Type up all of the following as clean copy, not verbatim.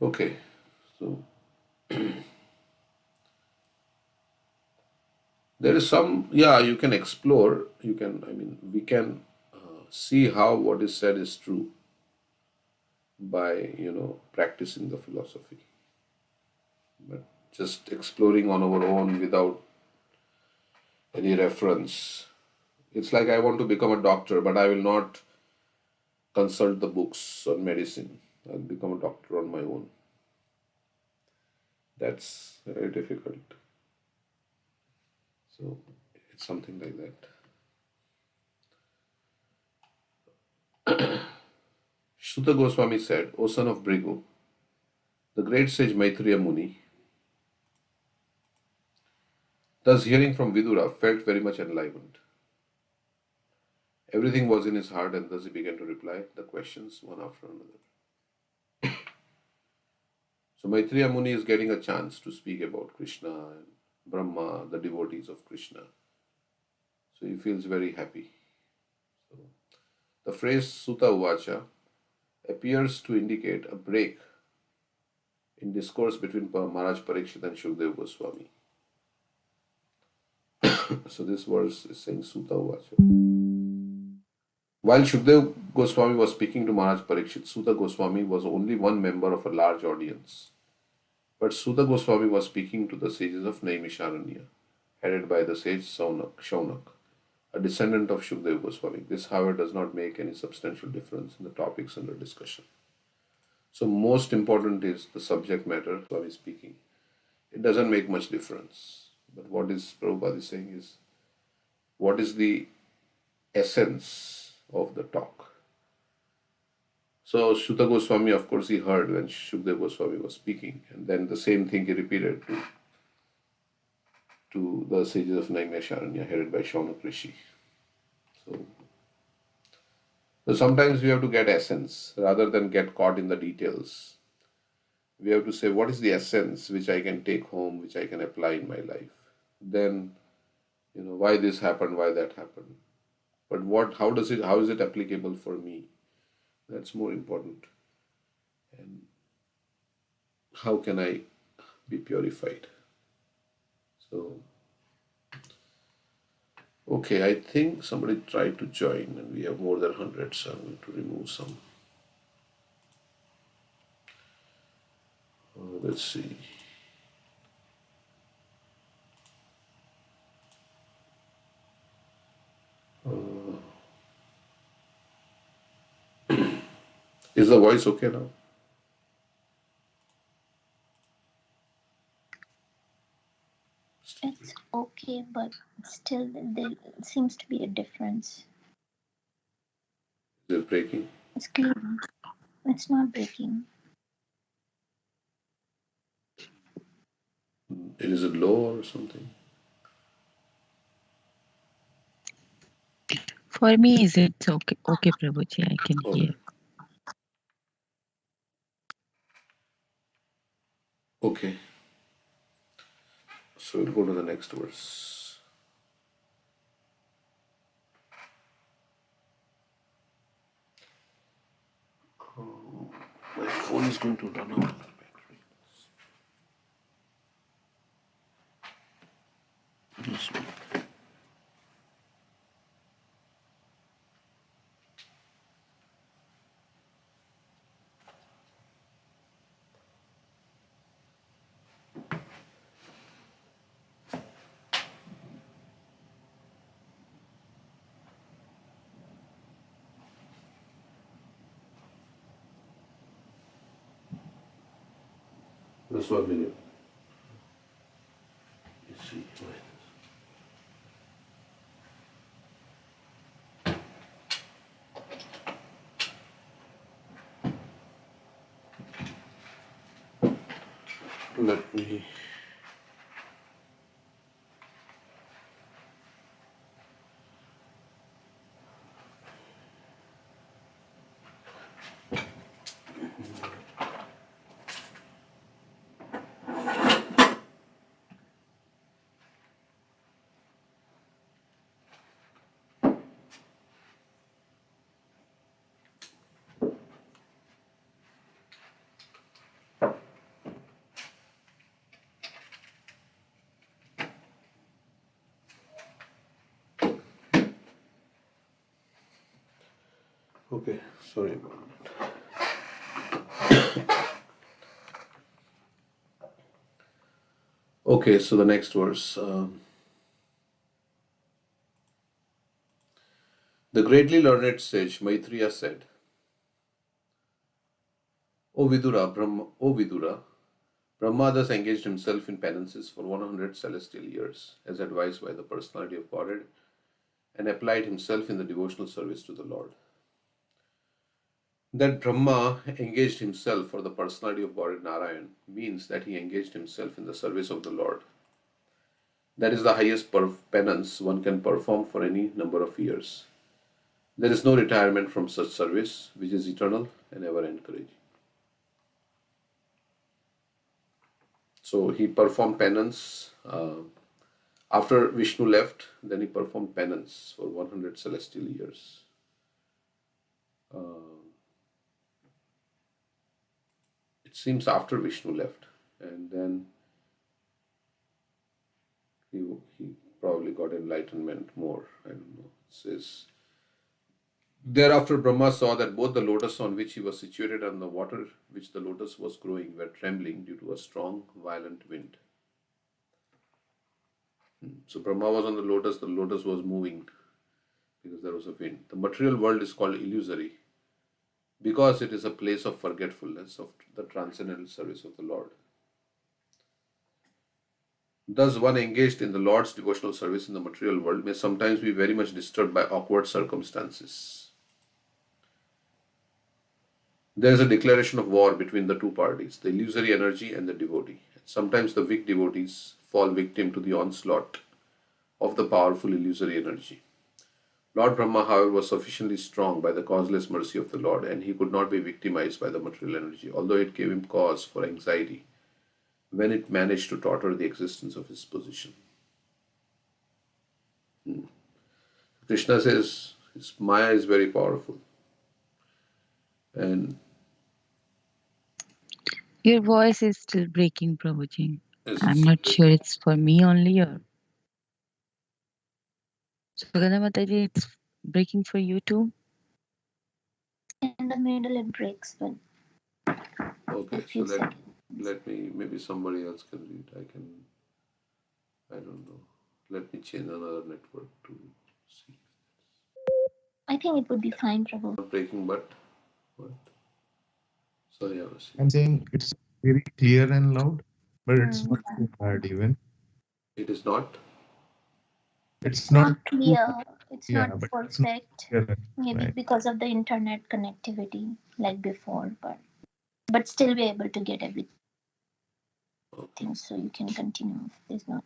Okay, so there is some, yeah, you can explore, we can see how what is said is true by, practicing the philosophy. But just exploring on our own without any reference. It's like I want to become a doctor, but I will not consult the books on medicine. I'll become a doctor on my own. That's very difficult. So it's something like that. Shuta Goswami said, O son of Brigu, the great sage Maitreya Muni, thus hearing from Vidura, felt very much enlivened. Everything was in his heart, and thus he began to reply the questions one after another. So Maitreya Muni is getting a chance to speak about Krishna and Brahma, the devotees of Krishna. So he feels very happy. So the phrase Sutta Uvacha appears to indicate a break in discourse between Maharaj Parikshit and Shukdev Goswami. So this verse is saying Sutta Uvacha. While Shukdev Goswami was speaking to Maharaj Parikshit, Sutta Goswami was only one member of a large audience. But Sutta Goswami was speaking to the sages of Naimisharanya, headed by the sage Shaunak, a descendant of Shukdev Goswami. This, however, does not make any substantial difference in the topics under discussion. So, most important is the subject matter Swami is speaking. It doesn't make much difference. But what is Prabhupada is saying is what is the essence of the talk. So Shuta Goswami, of course, he heard when Shukdev Goswami was speaking, and then the same thing he repeated to the sages of Naimisharanya, headed by Shaunak Rishi. So, so sometimes we have to get essence rather than get caught in the details. We have to say what is the essence which I can take home, which I can apply in my life. Then, why this happened, why that happened. But how is it applicable for me? That's more important. And how can I be purified? So, okay, I think somebody tried to join and we have more than 100, so I'm going to remove some. Let's see. Is the voice okay now? It's okay, but still there seems to be a difference. Is it breaking? It's clear. It's not breaking. Is it low or something? For me, is it okay? Okay, Prabhuji, I can hear. Okay. Okay. So we'll go to the next verse. My phone is going to run out of battery. This one. Just 1 minute. Let's see. Let me. Okay, sorry about that. Okay, so the next verse. The greatly learned sage Maitreya said, O Vidura, Brahma thus engaged himself in penances for 100 celestial years, as advised by the personality of Godhead, and applied himself in the devotional service to the Lord. That Brahma engaged himself for the personality of Godhead Narayan means that he engaged himself in the service of the Lord. That is the highest penance one can perform for any number of years. There is no retirement from such service, which is eternal and ever encouraging. So he performed penance after Vishnu left. Then he performed penance for 100 celestial years. It seems after Vishnu left, and then he probably got enlightenment more. I don't know. It says, thereafter Brahma saw that both the lotus on which he was situated and the water which the lotus was growing were trembling due to a strong, violent wind. So Brahma was on the lotus was moving because there was a wind. The material world is called illusory because it is a place of forgetfulness of the transcendental service of the Lord. Thus, one engaged in the Lord's devotional service in the material world may sometimes be very much disturbed by awkward circumstances. There is a declaration of war between the two parties, the illusory energy and the devotee. Sometimes the weak devotees fall victim to the onslaught of the powerful illusory energy. Lord Brahma, however, was sufficiently strong by the causeless mercy of the Lord, and he could not be victimized by the material energy, although it gave him cause for anxiety when it managed to totter the existence of his position. Krishna says his Maya is very powerful. And Your voice is still breaking, Prabhuji. is I'm it not breaking? sure it's for me only or. Sugandha Mataji, it's breaking for you too? In the middle, it breaks, but Okay, a so few seconds. let me, maybe somebody else can read. I don't know. Let me change another network to see. I think it would be fine, Prabhu. Not breaking, but what? Sorry, I was I'm saying it's very clear and loud, but it's Mm, not too bad even. It is not. It's not not too clear. bad. It's Yeah, not but it's not perfect. clear. Maybe Right. because of the internet connectivity, like before, but still be able to get everything. Okay. So you can continue if there's no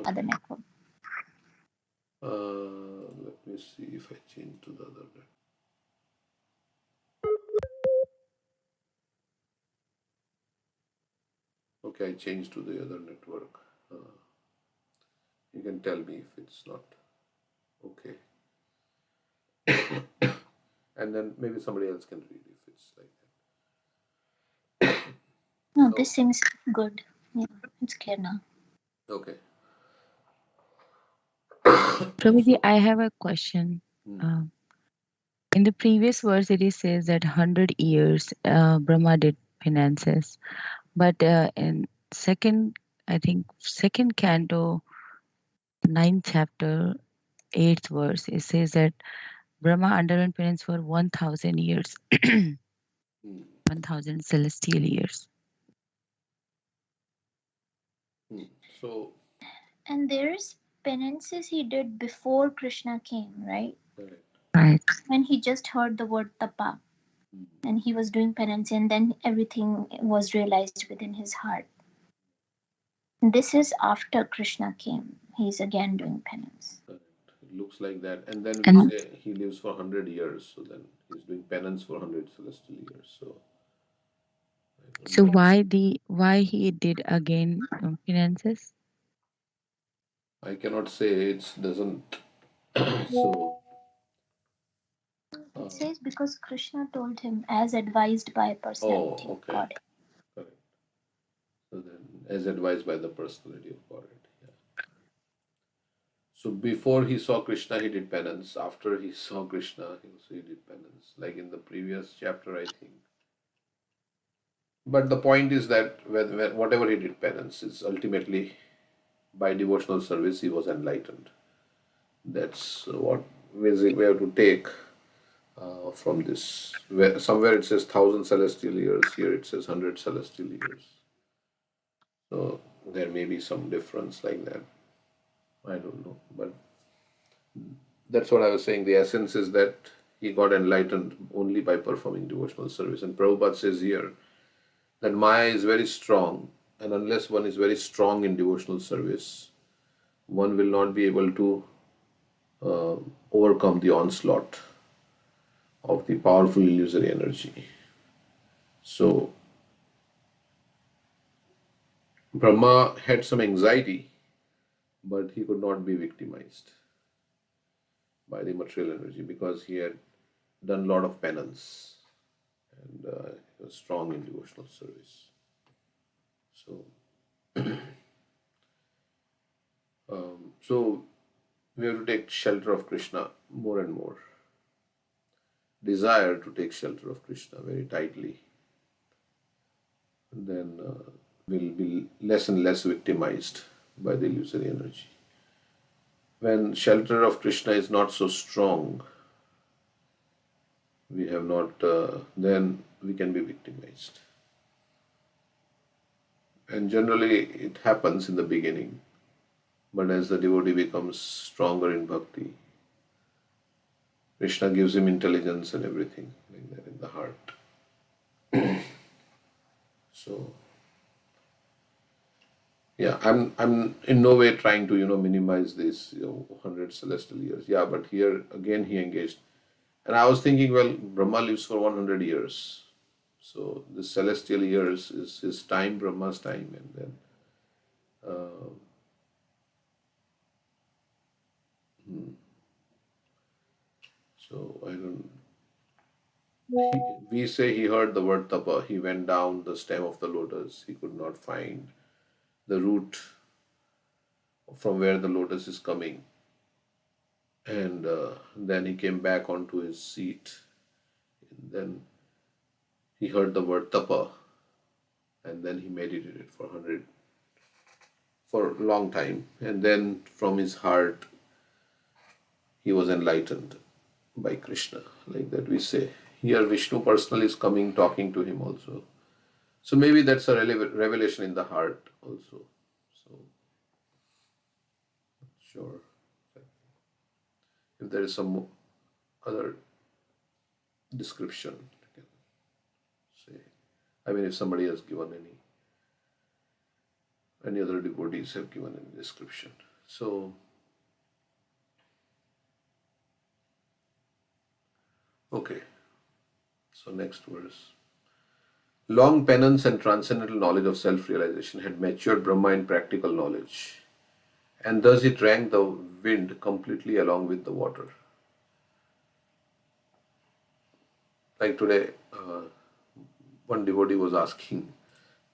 other network. Let me see if I change to the other network. Okay, I changed to the other network. You can tell me if it's not okay. And then maybe somebody else can read if it's like that. No, So, this seems good. Yeah, it's clear now. okay. Prabhuji, I have a question. Hmm. In the previous verse, it says that 100 years Brahma did penances. But in I think second canto, 9th chapter, 8th verse, it says that Brahma underwent penance for 1,000 years, 1,000 celestial years. So, And there's penances he did before Krishna came, right? correct. Right. When he just heard the word tapa and he was doing penance, and then everything was realized within his heart. This is after Krishna came. He's again doing penance. Correct. It looks like that. And then we And say he lives for 100 years. So then he's doing penance for 100 celestial years. So, I don't so know. why he did again penances? I cannot say it doesn't. So, It says because Krishna told him as advised by personality of okay. God. Correct. So then, as advised by the personality of Godhead. Yeah. So before he saw Krishna, he did penance. After he saw Krishna, he did penance, like in the previous chapter, I think. But the point is that whatever he did penance is ultimately by devotional service he was enlightened. That's what we have to take from this. Somewhere it says 1,000 celestial years, here it says 100 celestial years. So there may be some difference like that. I don't know. But that's what I was saying. The essence is that he got enlightened only by performing devotional service. And Prabhupada says here that Maya is very strong, and unless one is very strong in devotional service, one will not be able to overcome the onslaught of the powerful illusory energy. So, Brahma had some anxiety, but he could not be victimized by the material energy because he had done a lot of penance and he was strong in devotional service. So, so we have to take shelter of Krishna more and more. Desire to take shelter of Krishna very tightly. And then we'll be less and less victimized by the illusory energy. When shelter of Krishna is not so strong, we have not, then we can be victimized. And generally it happens in the beginning, but as the devotee becomes stronger in bhakti, Krishna gives him intelligence and everything like that in the heart. So, yeah, I'm in no way trying to minimize this 100 celestial years. Yeah, but here again he engaged, and I was thinking, well, Brahma lives for 100 years, so the celestial years is his time, Brahma's time, and then. So I don't. We say he heard the word tapa. He went down the stem of the lotus. He could not find the root from where the lotus is coming. And then he came back onto his seat. And then he heard the word tapa. And then he meditated for a long time. And then from his heart, he was enlightened by Krishna. Like that we say. Here Vishnu personally is coming, talking to him also. So maybe that's a revelation in the heart also. So, sure. If there is some other description, you can say. I mean, if somebody has given any other devotees have given any description. So, okay. So next verse. Long penance and transcendental knowledge of self-realization had matured Brahma in practical knowledge, and thus it drank the wind completely along with the water. Like today, one devotee was asking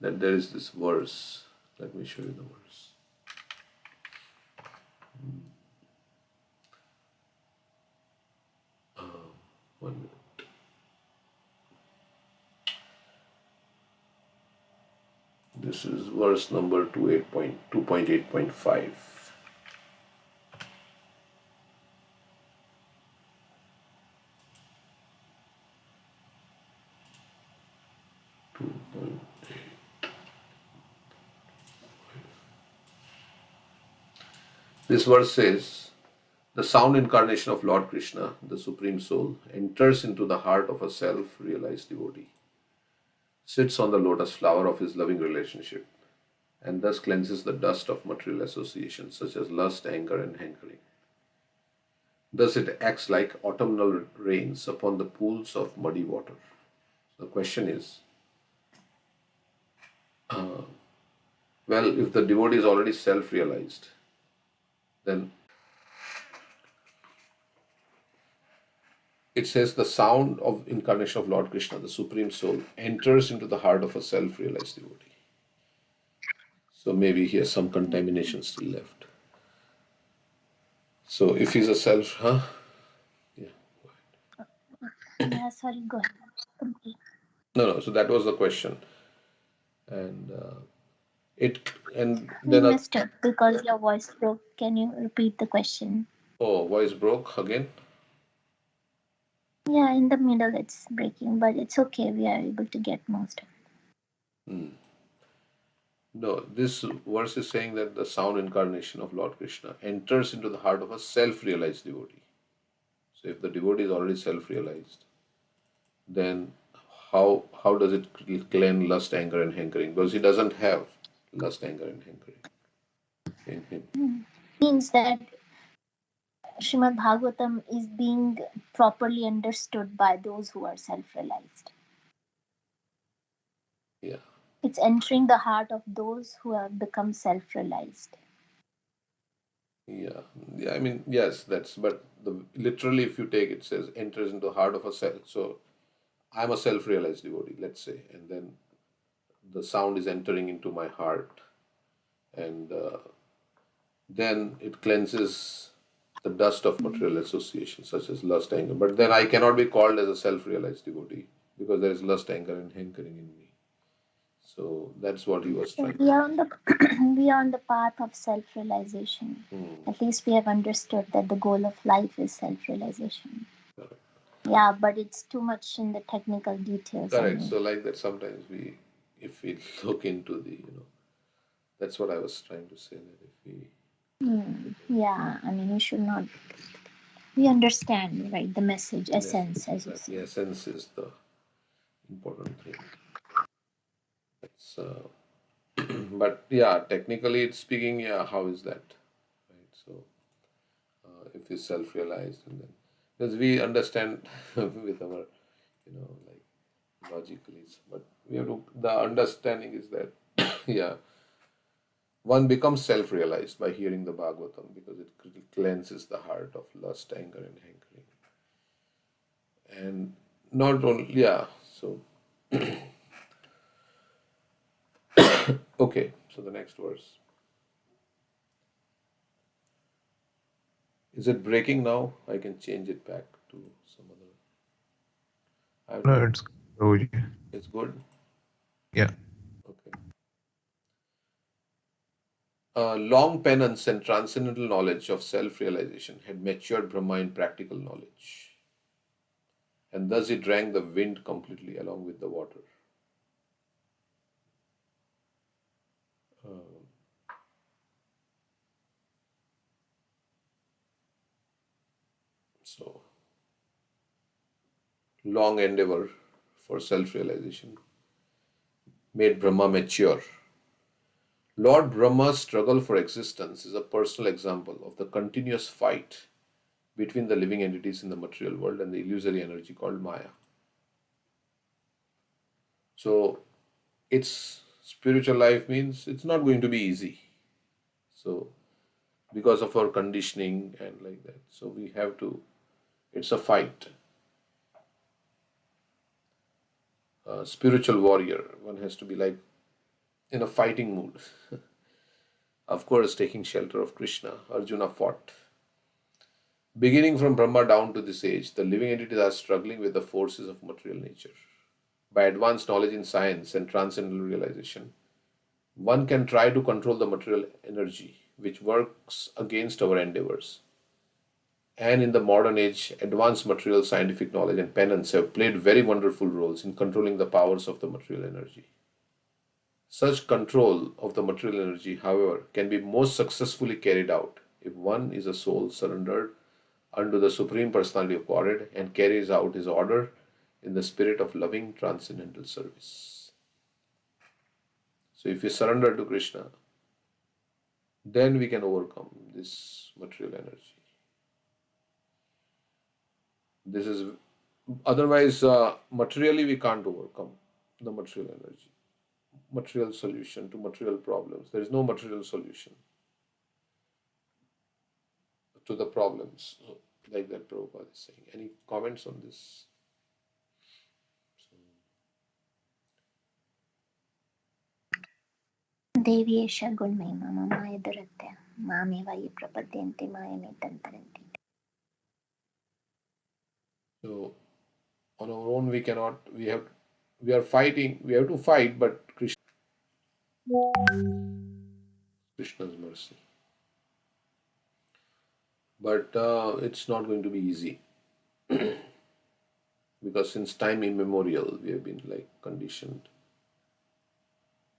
that there is this verse. Let me show you the verse. One minute. This is verse number 2.8.5. This verse says, the sound incarnation of Lord Krishna, the Supreme Soul, enters into the heart of a self-realized devotee, sits on the lotus flower of his loving relationship, and thus cleanses the dust of material associations such as lust, anger, and hankering. Thus it acts like autumnal rains upon the pools of muddy water. So the question is, well, if the devotee is already self-realized, then it says the sound of incarnation of Lord Krishna, the Supreme Soul, enters into the heart of a self-realized devotee. So maybe he has some contamination still left. So if he's a self, huh? Yeah. Yeah, sorry, go ahead. Complete. No. So that was the question, and We then missed it because your voice broke. Can you repeat the question? voice broke again. Yeah, in the middle it's breaking, but it's okay. We are able to get most of it. No, this verse is saying that the sound incarnation of Lord Krishna enters into the heart of a self-realized devotee. So if the devotee is already self-realized, then how does it cleanse lust, anger, and hankering? Because he doesn't have lust, anger, and hankering in him. Means that Srimad Bhagavatam is being properly understood by those who are self-realized. Yeah. It's entering the heart of those who have become self-realized. Yeah, yeah. I mean, yes, but literally, if you take it, says enters into the heart of a self. So I'm a self-realized devotee, let's say, and then the sound is entering into my heart, and then it cleanses the dust of material association, such as lust, anger. But then I cannot be called as a self-realized devotee because there is lust, anger, and hankering in me. So that's what he was So trying. we are on the we are on the path of self-realization. At least we have understood that the goal of life is self-realization. Correct. Yeah, but it's too much in the technical details. Correct. So like that, sometimes if we look into that's what I was trying to say. That if we Yeah, I mean, you should not. We understand, right? The message, essence, message, as you that say. the essence is the important thing. It's, but yeah, technically it's speaking, yeah, how is that? Right. So if it's self-realized, and then because we understand with our, like logically, but we have to. The understanding is that, yeah, one becomes self-realized by hearing the Bhagavatam because it cleanses the heart of lust, anger, and hankering, and not only, yeah. So okay, so the next verse. Is it breaking now? I can change it back to some other. I have No, to. it's Prabhuji. It's good. Yeah. Okay. Long penance and transcendental knowledge of self-realization had matured Brahma in practical knowledge, and thus he drank the wind completely along with the water. Um, so, long endeavor for self-realization made Brahma mature. Lord Brahma's struggle for existence is a personal example of the continuous fight between the living entities in the material world and the illusory energy called Maya. So, its spiritual life means it's not going to be easy. So, because of our conditioning and like that, so we have to, it's a fight. A spiritual warrior, one has to be like in a fighting mood. Of course, taking shelter of Krishna, Arjuna fought. Beginning from Brahma down to this age, the living entities are struggling with the forces of material nature. By advanced knowledge in science and transcendental realization, one can try to control the material energy which works against our endeavors. And in the modern age, advanced material scientific knowledge and penance have played very wonderful roles in controlling the powers of the material energy. Such control of the material energy, however, can be most successfully carried out if one is a soul surrendered unto the Supreme Personality of Godhead and carries out his order in the spirit of loving transcendental service. So, if we surrender to Krishna, then we can overcome this material energy. This is otherwise, materially, we can't overcome the material energy, material solution to material problems. There is no material solution to the problems. So, like that Prabhupada is saying. Any comments on this? Devyesha Gulmema Mama Yadaratya. Mameva ye prapadyante mayametam taranti. So on our own we cannot. We are fighting. We have to fight, but Krishna's mercy. But it's not going to be easy because since time immemorial we have been like conditioned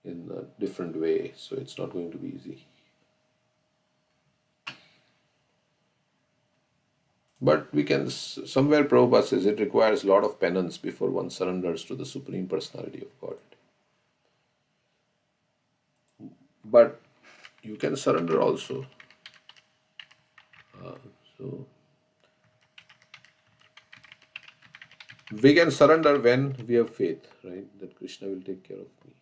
in a different way. So it's not going to be easy. But we can, somewhere Prabhupada says it requires a lot of penance before one surrenders to the Supreme Personality of God. But you can surrender also. So we can surrender when we have faith, right? That Krishna will take care of me.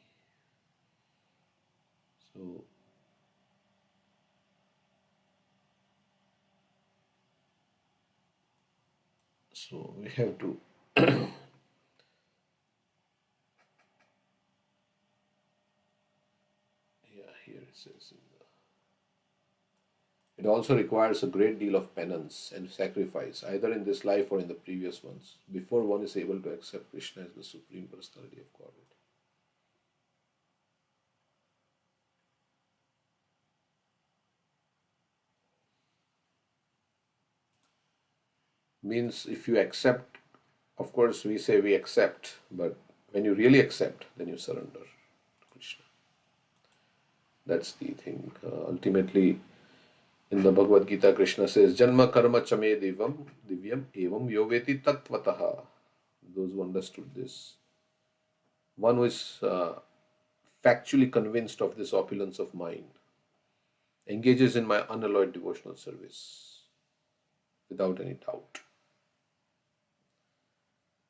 So we have to. Yeah, here it says. It also requires a great deal of penance and sacrifice, either in this life or in the previous ones, before one is able to accept Krishna as the Supreme Personality of Godhead. Means if you accept, of course, we say we accept, but when you really accept, then you surrender to Krishna. That's the thing. Ultimately, in the Bhagavad Gita, Krishna says, Janma karma chame divyam evam yoveti tatvataha. Those who understood this. One who is factually convinced of this opulence of mind engages in my unalloyed devotional service without any doubt.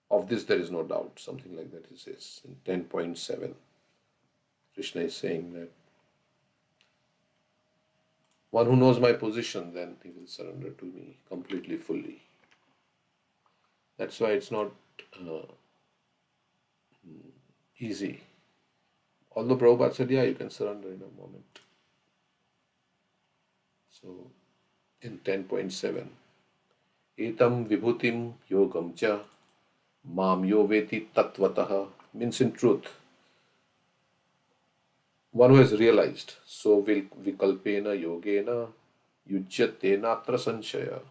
Of this there is no doubt, something like that he says in 10.7. Krishna is saying that one who knows my position, then he will surrender to me completely, fully. That's why it's not easy. Although Prabhupada said, yeah, you can surrender in a moment. So in 10.7, Etam vibhutim yogam cha mam yo veti tatvataha, means in truth, one who has realized, so will vikalpena yogena yujyatena atra sanshaya.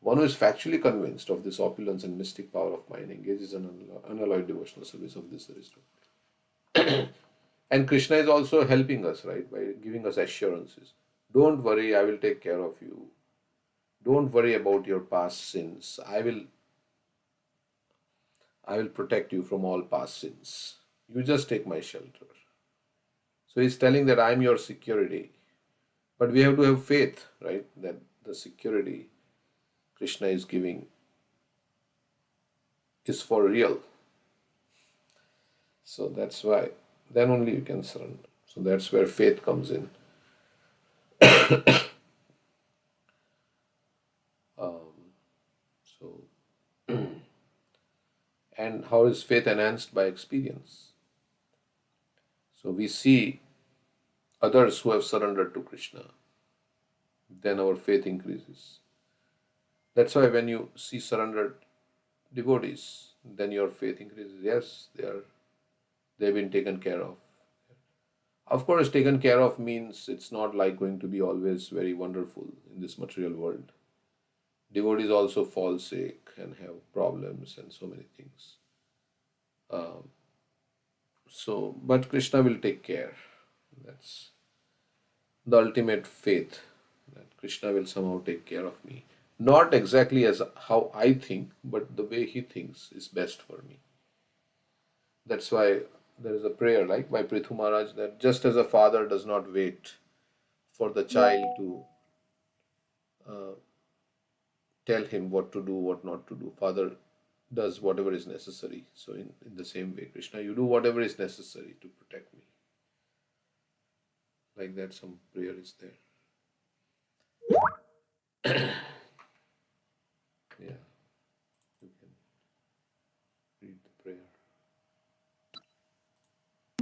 One who is factually convinced of this opulence and mystic power of mind engages in unalloyed devotional service. Of this there is no. And Krishna is also helping us, right, by giving us assurances. Don't worry, I will take care of you. Don't worry about your past sins. I will protect you from all past sins. You just take my shelter. So he's telling that I'm your security. But we have to have faith, right, that the security Krishna is giving is for real. So that's why, then only you can surrender. So that's where faith comes in. And how is faith enhanced? By experience. So we see others who have surrendered to Krishna, then our faith increases. That's why when you see surrendered devotees, then your faith increases. Yes, they've been taken care of. Of course, taken care of means it's not like going to be always very wonderful in this material world. Devotees also fall sick and have problems and so many things. But Krishna will take care. That's the ultimate faith, that Krishna will somehow take care of me. Not exactly as how I think, but the way he thinks is best for me. That's why there is a prayer like by Prithu Maharaj that just as a father does not wait for the child to tell him what to do, what not to do, father does whatever is necessary. So in the same way, Krishna, you do whatever is necessary to protect me. Like that, some prayer is there. Yeah, you can read the prayer.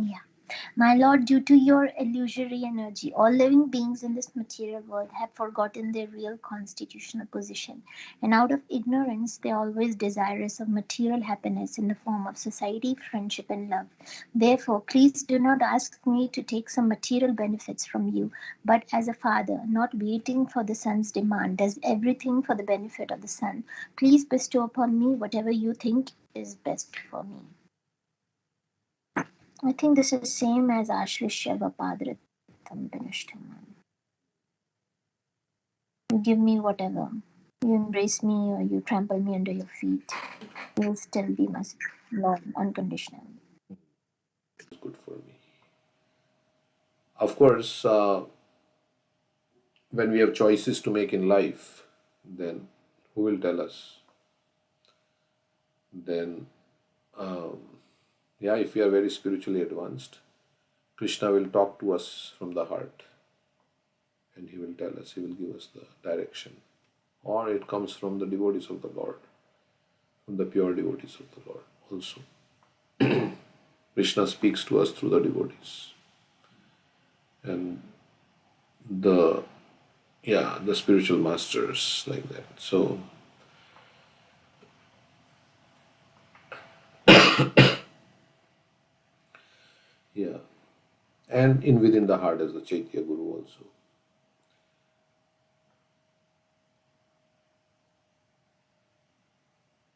Yeah. My Lord, due to your illusory energy, all living beings in this material world have forgotten their real constitutional position, and out of ignorance, they are always desirous of material happiness in the form of society, friendship, and love. Therefore, please do not ask me to take some material benefits from you, but as a father, not waiting for the son's demand, does everything for the benefit of the son. Please bestow upon me whatever you think is best for me. I think this is same as Ashlishyava Padratam Pinishtaman. You give me whatever. You embrace me or you trample me under your feet. You will still be my Lord unconditionally. It's good for me. Of course, when we have choices to make in life, then who will tell us? Then, yeah, if we are very spiritually advanced, Krishna will talk to us from the heart and he will tell us, he will give us the direction. Or it comes from the devotees of the Lord, from the pure devotees of the Lord also. Krishna speaks to us through the devotees. And the spiritual masters like that. So yeah. And in within the heart as the Chaitya Guru also.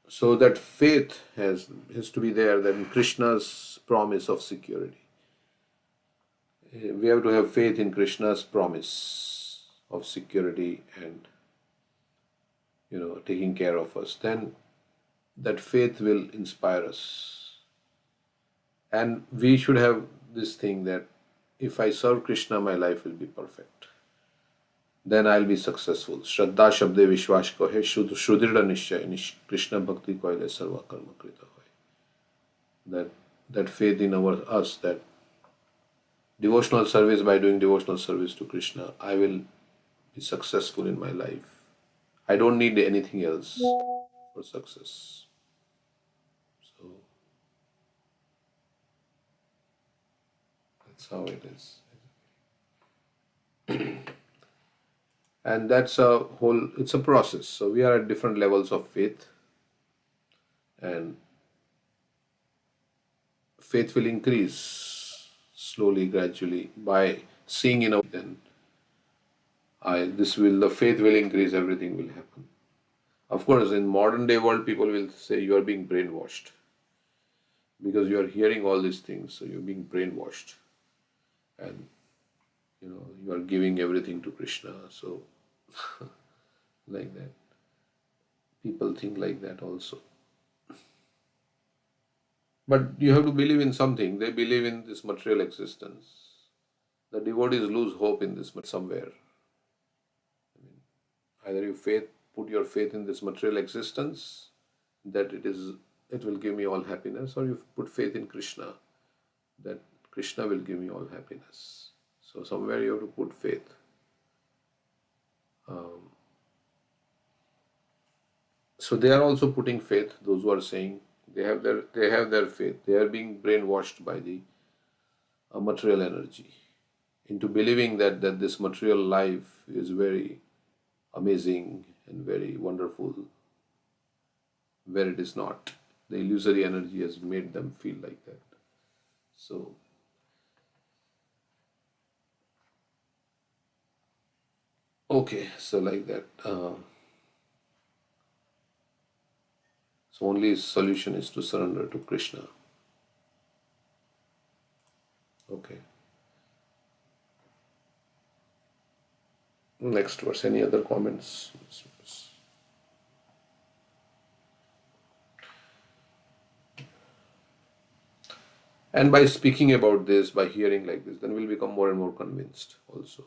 So that faith has to be there, then Krishna's promise of security. We have to have faith in Krishna's promise of security and taking care of us. Then that faith will inspire us. And we should have this thing that if I serve Krishna, my life will be perfect. Then I'll be successful. Shraddha Shabde Vishwash ko hai, Shrudrida Nishchay, Krishna Bhakti koile sarva karma krita hoy. That faith in us, that devotional service, by doing devotional service to Krishna, I will be successful in my life. I don't need anything else for success. So that's how it is. And that's it's a process. So we are at different levels of faith, and faith will increase slowly, gradually by seeing then the faith will increase, everything will happen. Of course, in modern day world, people will say you are being brainwashed because you are hearing all these things, so you're being brainwashed, and you are giving everything to Krishna. So like that, people think like that also. But you have to believe in something. They believe in this material existence. The devotees lose hope in this somewhere. Either you put your faith in this material existence, that it will give me all happiness, or you put faith in Krishna, that Krishna will give me all happiness. So somewhere you have to put faith. So they are also putting faith. Those who are saying they have their faith. They are being brainwashed by the material energy into believing that this material life is very amazing and very wonderful, where it is not. The illusory energy has made them feel like that. So okay, so like that. So only solution is to surrender to Krishna. Okay. Next verse. Any other comments? And by speaking about this, by hearing like this, then we'll become more and more convinced also.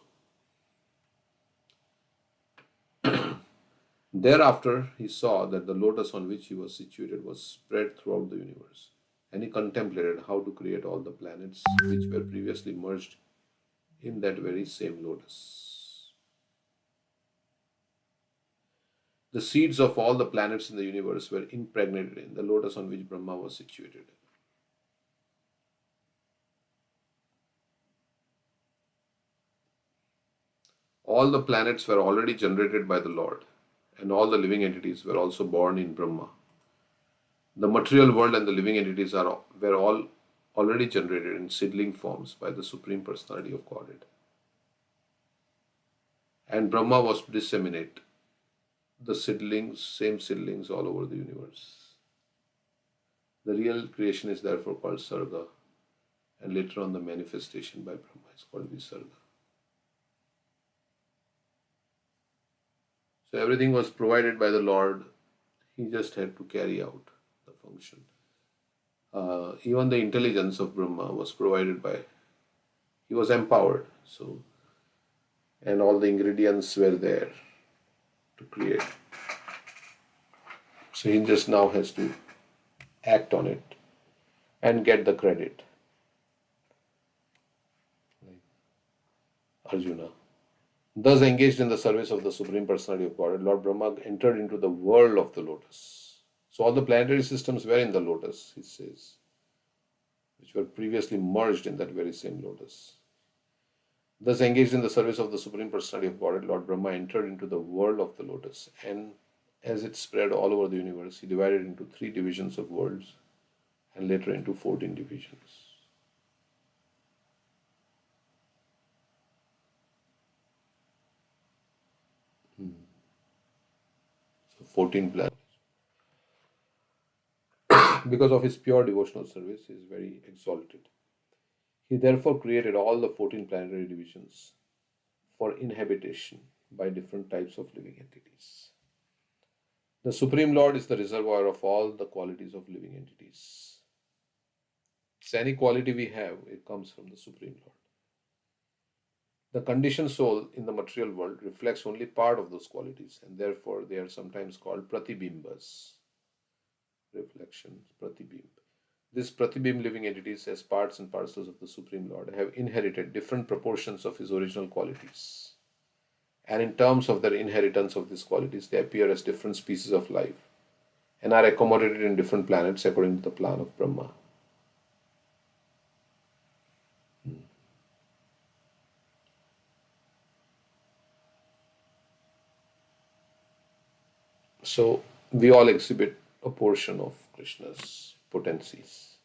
Thereafter, he saw that the lotus on which he was situated was spread throughout the universe, and he contemplated how to create all the planets which were previously merged in that very same lotus. The seeds of all the planets in the universe were impregnated in the lotus on which Brahma was situated. All the planets were already generated by the Lord, and all the living entities were also born in Brahma. The material world and the living entities were all already generated in seedling forms by the Supreme Personality of Godhead. And Brahma was to disseminate the seedlings, same seedlings all over the universe. The real creation is therefore called Sarga, and later on the manifestation by Brahma is called Visarga. So everything was provided by the Lord. He just had to carry out the function. Even the intelligence of Brahma was provided by, he was empowered. So, and all the ingredients were there to create. So he just now has to act on it and get the credit. Arjuna. Thus engaged in the service of the Supreme Personality of Godhead, Lord Brahma entered into the world of the lotus. So all the planetary systems were in the lotus, he says, which were previously merged in that very same lotus. Thus engaged in the service of the Supreme Personality of Godhead, Lord Brahma entered into the world of the lotus, and as it spread all over the universe, he divided into 3 divisions of worlds and later into 14 divisions. So 14 planets. Because of his pure devotional service, he is very exalted. He therefore created all the 14 planetary divisions for inhabitation by different types of living entities. The Supreme Lord is the reservoir of all the qualities of living entities. So any quality we have, it comes from the Supreme Lord. The conditioned soul in the material world reflects only part of those qualities, and therefore they are sometimes called pratibimbas. Reflections, pratibimb. These pratibimb living entities, as parts and parcels of the Supreme Lord, have inherited different proportions of his original qualities. And in terms of their inheritance of these qualities, they appear as different species of life and are accommodated in different planets according to the plan of Brahma. So we all exhibit a portion of Krishna's potencies.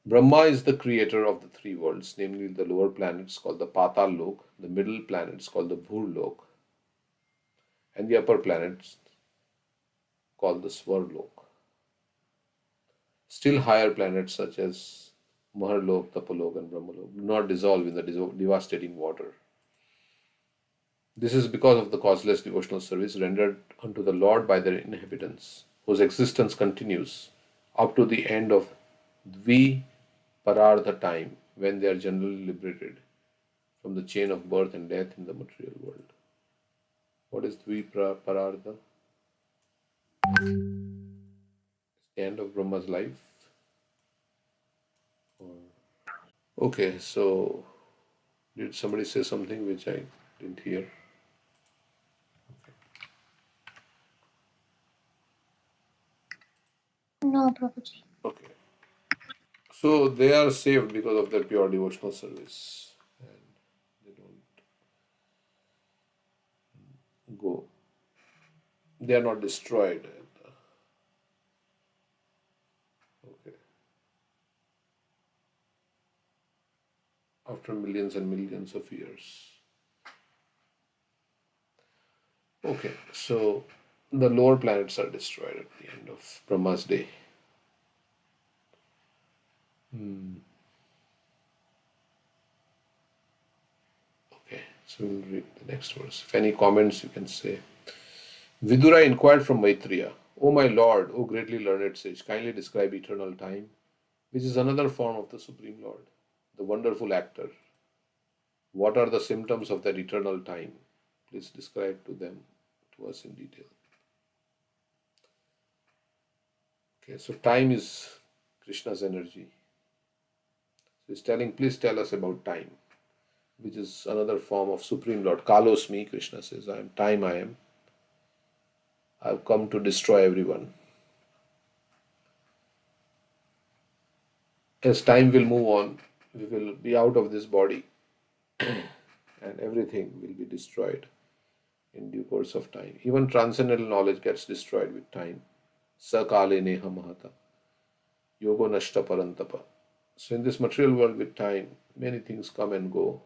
Brahma is the creator of the 3 worlds, namely the lower planets called the Patal Lok, the middle planets called the Bhur Lok, and the upper planets called the Swar Lok. Still higher planets such as Maharlok, Tapalok, and Brahmalok do not dissolve in the devastating water. This is because of the causeless devotional service rendered unto the Lord by their inhabitants, whose existence continues up to the end of Dvi-parardha time, when they are generally liberated from the chain of birth and death in the material world. What is Dvi-parardha? It's the end of Brahma's life. Okay, so did somebody say something which I didn't hear? No, Prabhuji. Okay. So they are saved because of their pure devotional service, and they don't go. They are not destroyed. Okay. After millions and millions of years. Okay, so the lower planets are destroyed at the end of Brahma's day. Okay, so we'll read the next verse. If any comments, you can say. Vidura inquired from Maitreya, O my Lord, O greatly learned sage, kindly describe eternal time, which is another form of the Supreme Lord, the wonderful actor. What are the symptoms of that eternal time? Please describe to us in detail. Okay, so time is Krishna's energy. So he's telling, please tell us about time, which is another form of Supreme Lord. Kalosmi, Krishna says, I am time, I am. I've come to destroy everyone. As time will move on, we will be out of this body. and everything will be destroyed in due course of time. Even transcendental knowledge gets destroyed with time. Sakale neha mahata, yogo nashta parantapa. So in this material world with time, many things come and go.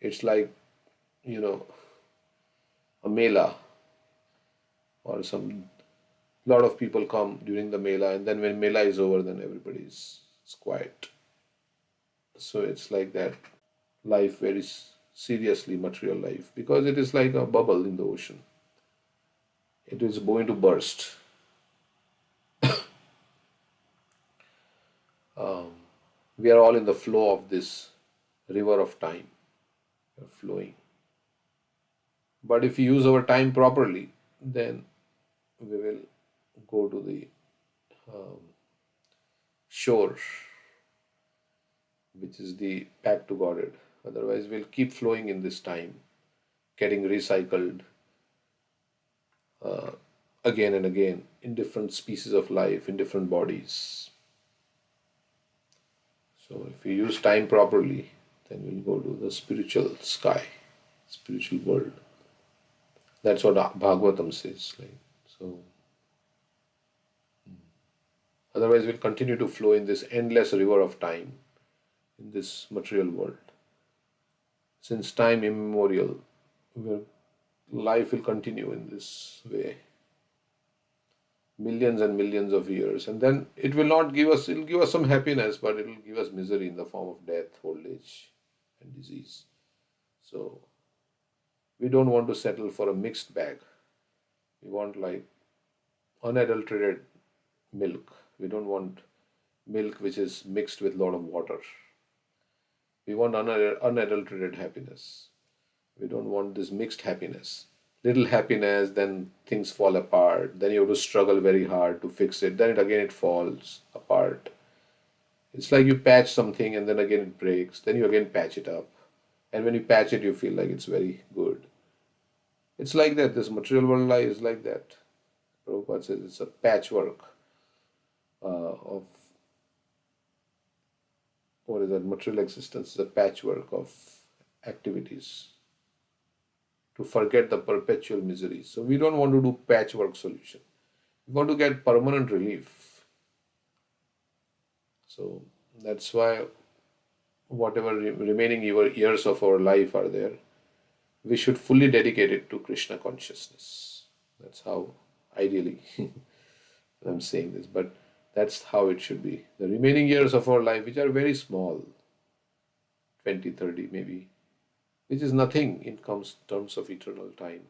It's like, you know, a mela or some lot of people come during the mela, and then when mela is over, then everybody's quiet. So it's like that life very seriously, material life, because it is like a bubble in the ocean. It is going to burst. We are all in the flow of this river of time. We are flowing. But if we use our time properly, then we will go to the shore, which is the back to Godhead. Otherwise, we'll keep flowing in this time, getting recycled again and again in different species of life, in different bodies. So, if we use time properly, then we'll go to the spiritual sky, spiritual world. That's what Bhagavatam says. Right? So, otherwise, we'll continue to flow in this endless river of time in this material world. Since time immemorial, life will continue in this way. Millions and millions of years, and then it will not give us, it will give us some happiness, but it will give us misery in the form of death, old age, and disease. So, we don't want to settle for a mixed bag. We want like unadulterated milk. We don't want milk which is mixed with a lot of water. We want unadulterated happiness. We don't want this mixed happiness. Little happiness, then things fall apart. Then you have to struggle very hard to fix it. Then it falls apart. It's like you patch something and then again it breaks. Then you again patch it up. And when you patch it, you feel like it's very good. It's like that. This material world life is like that. Prabhupada says it's a patchwork of what is that? Material existence is a patchwork of activities to forget the perpetual misery. So we don't want to do patchwork solution. We want to get permanent relief. So that's why whatever remaining years of our life are there, we should fully dedicate it to Krishna consciousness. That's how ideally I'm saying this, but that's how it should be. The remaining years of our life, which are very small, 20, 30 maybe, which is nothing in terms of eternal time.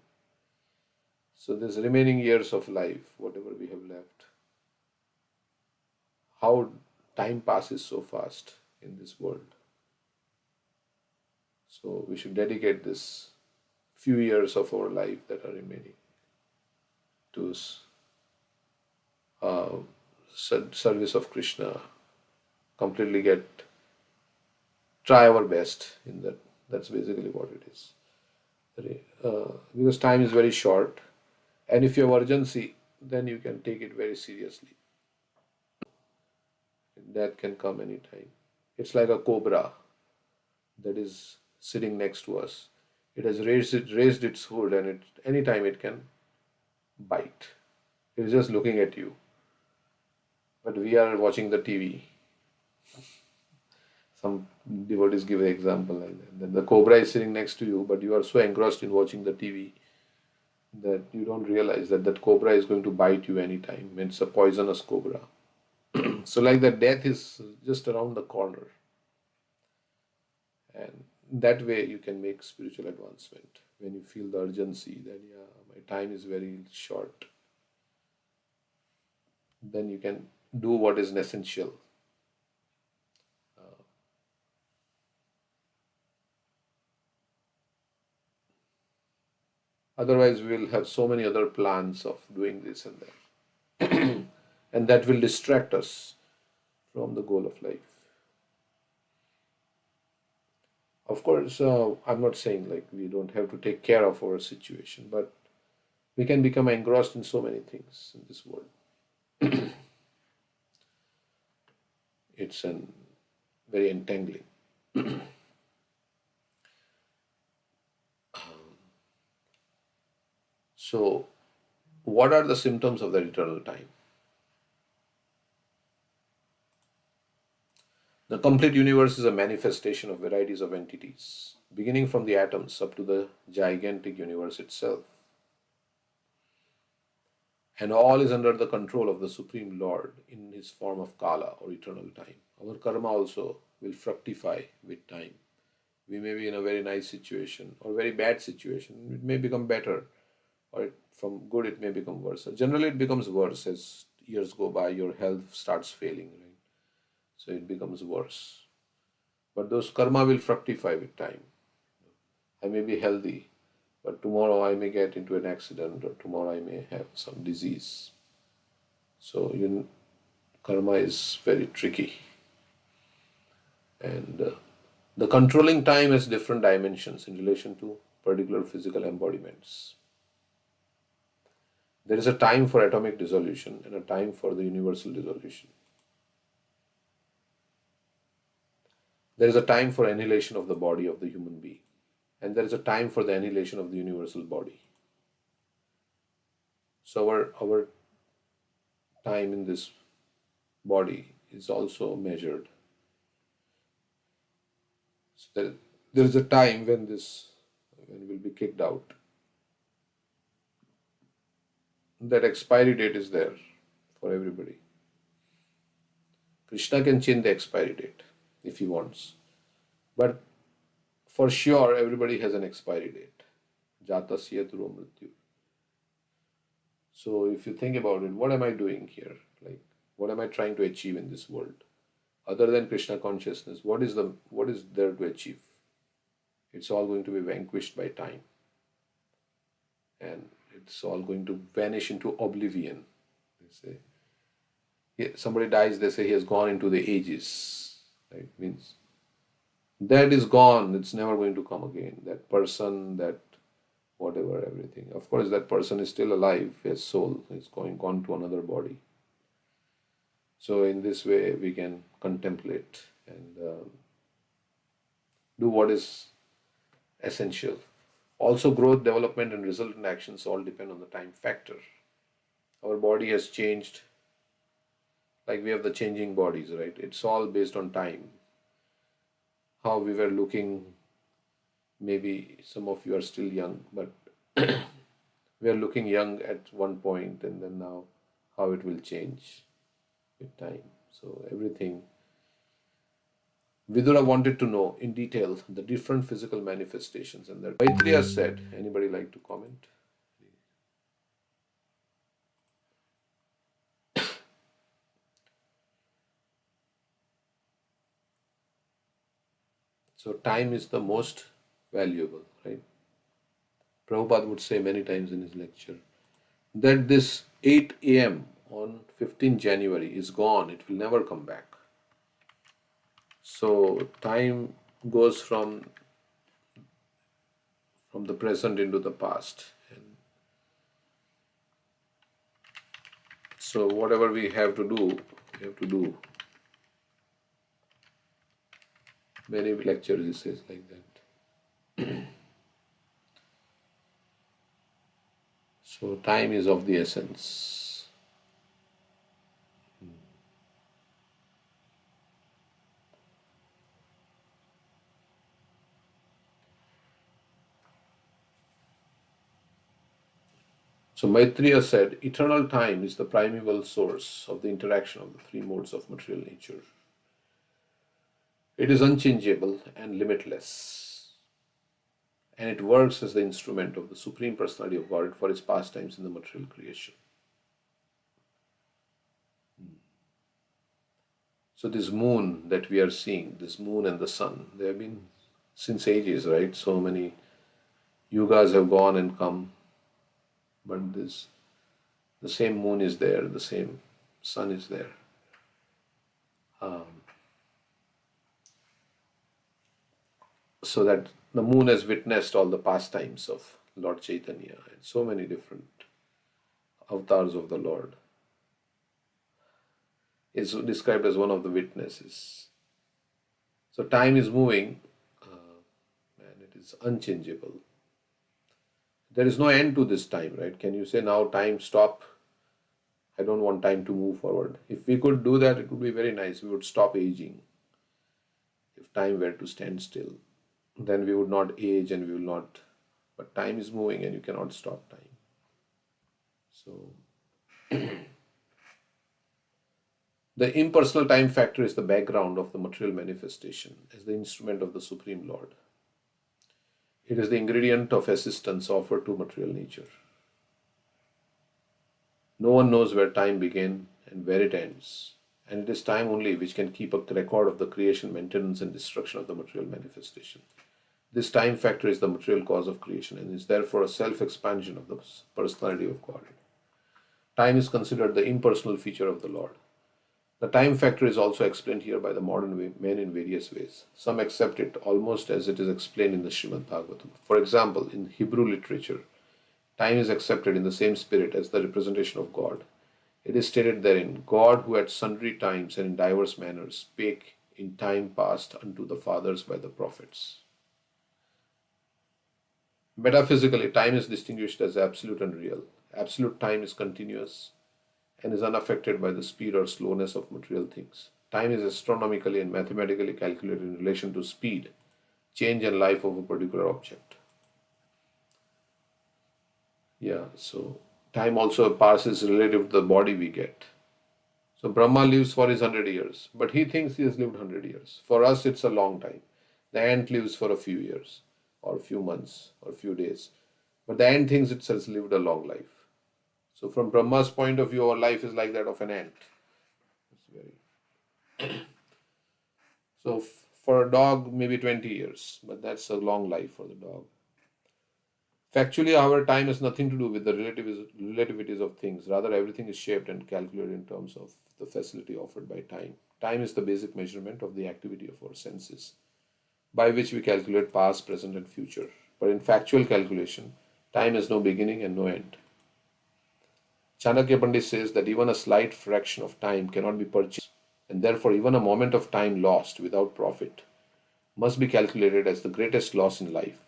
So this remaining years of life, whatever we have left, how time passes so fast in this world. So we should dedicate this few years of our life that are remaining to service of Krishna, completely try our best in that. That's basically what it is. Because time is very short, and if you have urgency, then you can take it very seriously. Death can come anytime. It's like a cobra that is sitting next to us. It has raised its hood, and anytime it can bite. It is just looking at you. But we are watching the TV. Some devotees give an example like that. Then the cobra is sitting next to you, but you are so engrossed in watching the TV that you don't realize that cobra is going to bite you anytime. It's a poisonous cobra. So like that, death is just around the corner. And that way you can make spiritual advancement. When you feel the urgency that, my time is very short, then you can do what is essential. Otherwise, we will have so many other plans of doing this and that. And that will distract us from the goal of life. Of course, I'm not saying like we don't have to take care of our situation, but we can become engrossed in so many things in this world. It's very entangling. So, what are the symptoms of that eternal time? The complete universe is a manifestation of varieties of entities, beginning from the atoms up to the gigantic universe itself. And all is under the control of the Supreme Lord in his form of Kala or eternal time. Our karma also will fructify with time. We may be in a very nice situation or very bad situation. It may become better, or from good it may become worse. Generally, it becomes worse as years go by. Your health starts failing, right? So it becomes worse. But those karma will fructify with time. I may be healthy, but tomorrow I may get into an accident, or tomorrow I may have some disease. So karma is very tricky, and the controlling time has different dimensions in relation to particular physical embodiments. There is a time for atomic dissolution and a time for the universal dissolution. There is a time for annihilation of the body of the human being, and there is a time for the annihilation of the universal body. So our time in this body is also measured. So there is a time when we'll be kicked out. That expiry date is there for everybody. Krishna can change the expiry date if he wants. But for sure, everybody has an expiry date. Jatasya dhruva mrityu. So if you think about it, what am I doing here? Like, what am I trying to achieve in this world? Other than Krishna consciousness, what is there to achieve? It's all going to be vanquished by time. And it's all going to vanish into oblivion. They say, somebody dies, they say he has gone into the ages. Right? Means that is gone. It's never going to come again. That person, that whatever, everything. Of course, that person is still alive. His soul is gone to another body. So in this way, we can contemplate and do what is essential. Also, growth, development, and resultant actions all depend on the time factor. Our body has changed. Like we have the changing bodies, right? It's all based on time. How we were looking, maybe some of you are still young, but we are looking young at one point, and then now how it will change with time. So everything. Vidura wanted to know in detail the different physical manifestations, and that Maitreya said, anybody like to comment? So time is the most valuable, right? Prabhupada would say many times in his lecture that this 8 a.m. on 15 January is gone. It will never come back. So time goes from the present into the past. And so whatever we have to do, we have to do. Many lectures he says like that. So time is of the essence. So Maitreya said, eternal time is the primeval source of the interaction of the three modes of material nature. It is unchangeable and limitless, and it works as the instrument of the Supreme Personality of God for His pastimes in the material creation. So this moon that we are seeing, this moon and the sun, they have been since ages, right? So many yugas have gone and come, but the same moon is there, the same sun is there. So that the moon has witnessed all the pastimes of Lord Chaitanya and so many different avatars of the Lord. Is described as one of the witnesses. So time is moving and it is unchangeable. There is no end to this time, right? Can you say now time stop? I don't want time to move forward. If we could do that, it would be very nice. We would stop aging. If time were to stand still, then we would not age and we will not. But time is moving and you cannot stop time. So the impersonal time factor is the background of the material manifestation as the instrument of the Supreme Lord. It is the ingredient of assistance offered to material nature. No one knows where time began and where it ends, and it is time only which can keep a record of the creation, maintenance, and destruction of the material manifestation. This time factor is the material cause of creation and is therefore a self-expansion of the personality of God. Time is considered the impersonal feature of the Lord. The time factor is also explained here by the modern men in various ways. Some accept it almost as it is explained in the Srimad Bhagavatam. For example, in Hebrew literature, time is accepted in the same spirit as the representation of God. It is stated therein, God who at sundry times and in diverse manners spake in time past unto the fathers by the prophets. Metaphysically, time is distinguished as absolute and real. Absolute time is continuous and is unaffected by the speed or slowness of material things. Time is astronomically and mathematically calculated in relation to speed, change, and life of a particular object. Yeah, so time also passes relative to the body we get. So Brahma lives for his 100 years, but he thinks he has lived 100 years. For us, it's a long time. The ant lives for a few years, or a few months, or a few days. But the ant thinks it has lived a long life. So from Brahma's point of view, our life is like that of an ant. It's very so for a dog, maybe 20 years, but that's a long life for the dog. Factually, however, time has nothing to do with the relativities of things. Rather, everything is shaped and calculated in terms of the facility offered by time. Time is the basic measurement of the activity of our senses, by which we calculate past, present, and future. But in factual calculation, time has no beginning and no end. Chanakya Pandit says that even a slight fraction of time cannot be purchased, and therefore even a moment of time lost without profit must be calculated as the greatest loss in life.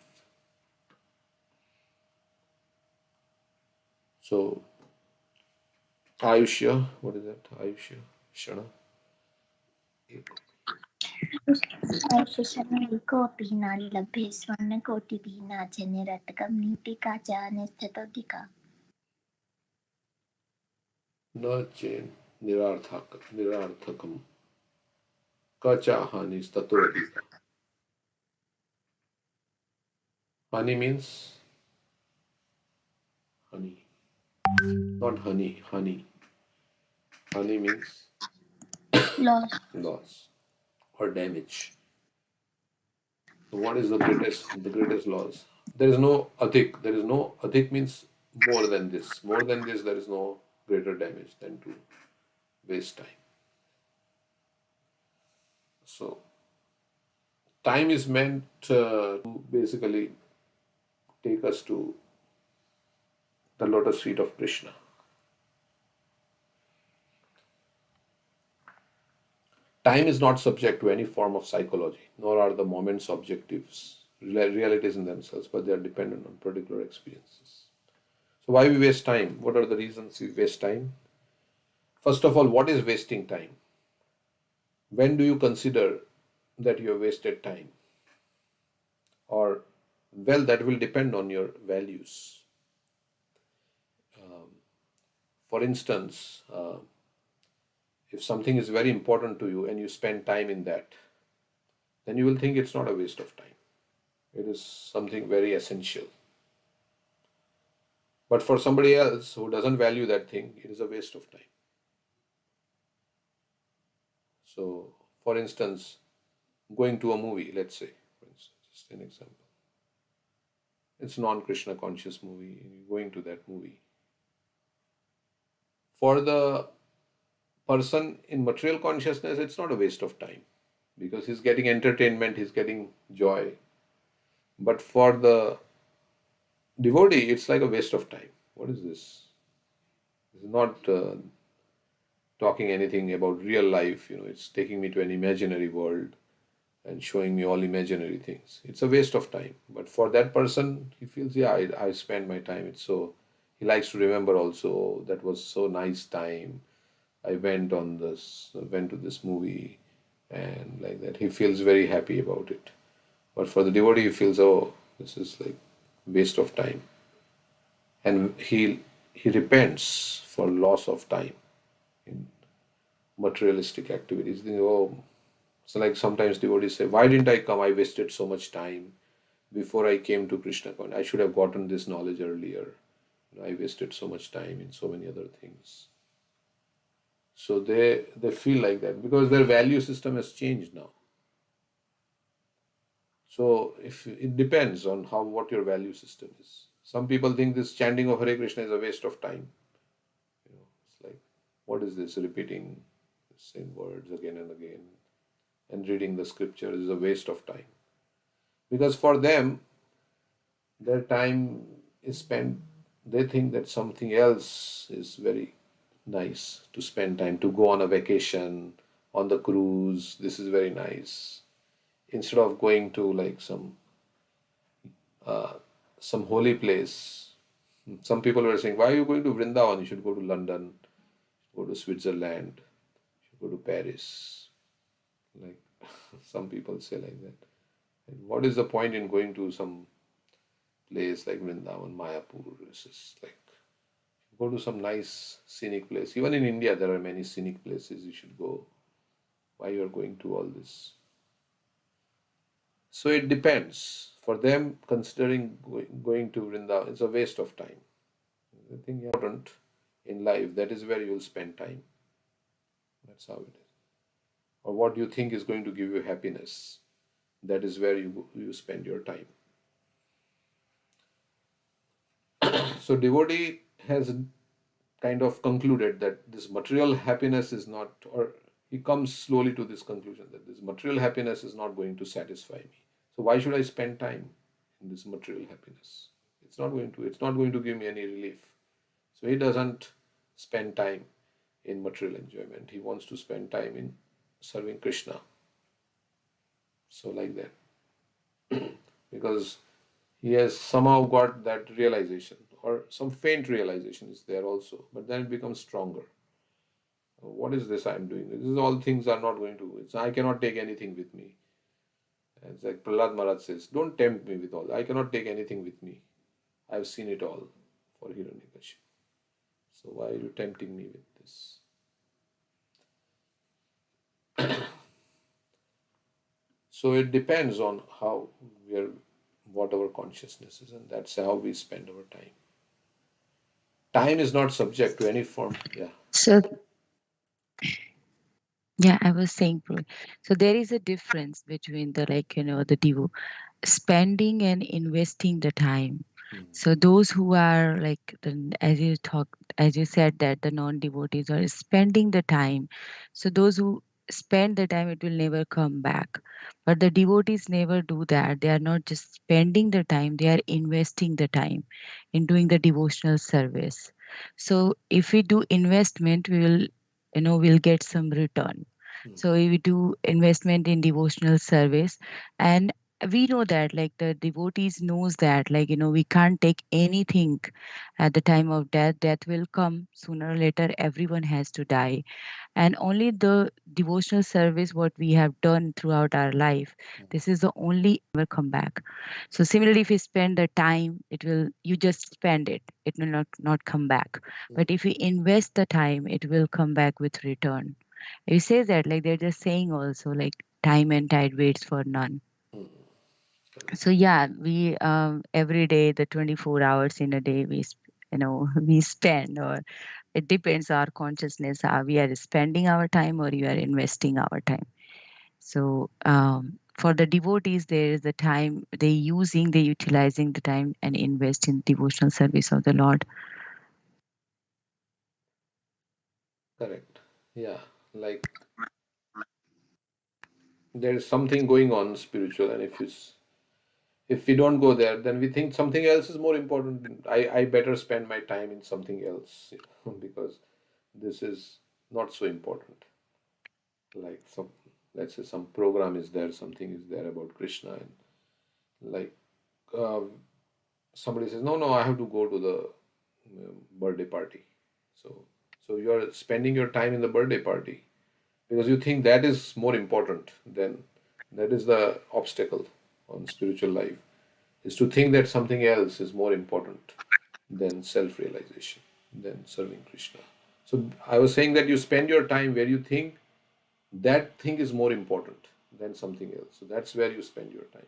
So, Ayushya, what is that? Ayushya, Shana. कोऽपि न लभे स्वर्णकोटिभिः न च निरर्थकं नीतिका च निस्थितोऽधिका न chain निरार्थकम kacha hani statodika. Hani means honey, not honey, honey. Honey means loss. loss or damage. So what is the greatest loss? There is no adhik. There is no adhik means more than this. More than this, there is no greater damage than to waste time. So time is meant to basically take us to the lotus feet of Krishna. Time is not subject to any form of psychology, nor are the moments objectives, realities in themselves, but they are dependent on particular experiences. So why we waste time? What are the reasons we waste time? First of all, what is wasting time? When do you consider that you have wasted time? Or, well, that will depend on your values. For instance, if something is very important to you and you spend time in that, then you will think it's not a waste of time. It is something very essential. But for somebody else who doesn't value that thing, it is a waste of time. So, for instance, going to a movie, let's say, for instance, just an example. It's a non-Krishna conscious movie, and you're going to that movie. For the person in material consciousness, it's not a waste of time because he's getting entertainment, he's getting joy. But for the devotee, it's like a waste of time. What is this? It's not talking anything about real life, it's taking me to an imaginary world. and showing me all imaginary things. It's a waste of time. But for that person, he feels, yeah, I spend my time. It's so, he likes to remember also, that was so nice time. I went to this movie, and like that. He feels very happy about it. But for the devotee, he feels, oh, this is like waste of time. And he repents for loss of time in materialistic activities. Think, oh, so like sometimes devotees say, why didn't I come? I wasted so much time before I came to Krishna Con. I should have gotten this knowledge earlier. I wasted so much time in so many other things. So they feel like that because their value system has changed now. So if it depends on how what your value system is. Some people think this chanting of Hare Krishna is a waste of time. It's like, what is this? Repeating the same words again and again and reading the scripture is a waste of time. Because for them, their time is spent, they think that something else is very nice to spend time, to go on a vacation, on the cruise. This is very nice. Instead of going to like some holy place. Some people were saying, why are you going to Vrindavan? You should go to London, go to Switzerland, you should go to Paris. Like some people say like that. And what is the point in going to some place like Vrindavan, Mayapur? It's just like go to some nice scenic place. Even in India, there are many scenic places you should go. Why you are going to all this? So it depends. For them, considering going to Vrindavan is a waste of time. I think important in life, that is where you will spend time. That's how it is. Or what you think is going to give you happiness, that is where you spend your time. So devotee has kind of concluded that this material happiness is not, or he comes slowly to this conclusion that this material happiness is not going to satisfy me. So why should I spend time in this material happiness? It's not going to give me any relief. So he doesn't spend time in material enjoyment. He wants to spend time in serving Krishna. So like that. Because he has somehow got that realization, or some faint realization is there also, but then it becomes stronger. What is this I'm doing? This is all things are not going to, I cannot take anything with me. It's like Prahlad Maharaj says, don't tempt me with all. I cannot take anything with me. I've seen it all for Hiranyakashipu. So why are you tempting me with this? So it depends on how we are, what our consciousness is, and that's how we spend our time. Time is not subject to any form. Yeah. So, yeah, I was saying, so there is a difference between the the spending and investing the time. So those who are as you said, that the non-devotees are spending the time. So those who spend the time, it will never come back. But the devotees never do that. They are not just spending the time; they are investing the time in doing the devotional service. So if we do investment, we will, we'll get some return. So we do investment in devotional service, and we know that the devotees knows that we can't take anything at the time of death. Death will come sooner or later. Everyone has to die, and only the devotional service what we have done throughout our life, this is the only ever come back. So similarly, if you spend the time, you just spend it will not come back. But if you invest the time, it will come back with return. It says that they're just saying also time and tide waits for none. So yeah, we every day, the 24 hours in a day, we spend, or it depends our consciousness, we are spending our time or you are investing our time. So for the devotees, there is the time they utilizing the time and invest in devotional service of the Lord. Correct. Yeah. Like there is something going on spiritual, and if we don't go there, then we think something else is more important. I better spend my time in something else, because this is not so important. Like some let's say some program is there, something is there about Krishna, and like uh, somebody says, no, I have to go to the birthday party. So you are spending your time in the birthday party because you think that is more important than, that is the obstacle on spiritual life, is to think that something else is more important than self-realization, than serving Krishna. So I was saying that you spend your time where you think that thing is more important than something else. So that's where you spend your time.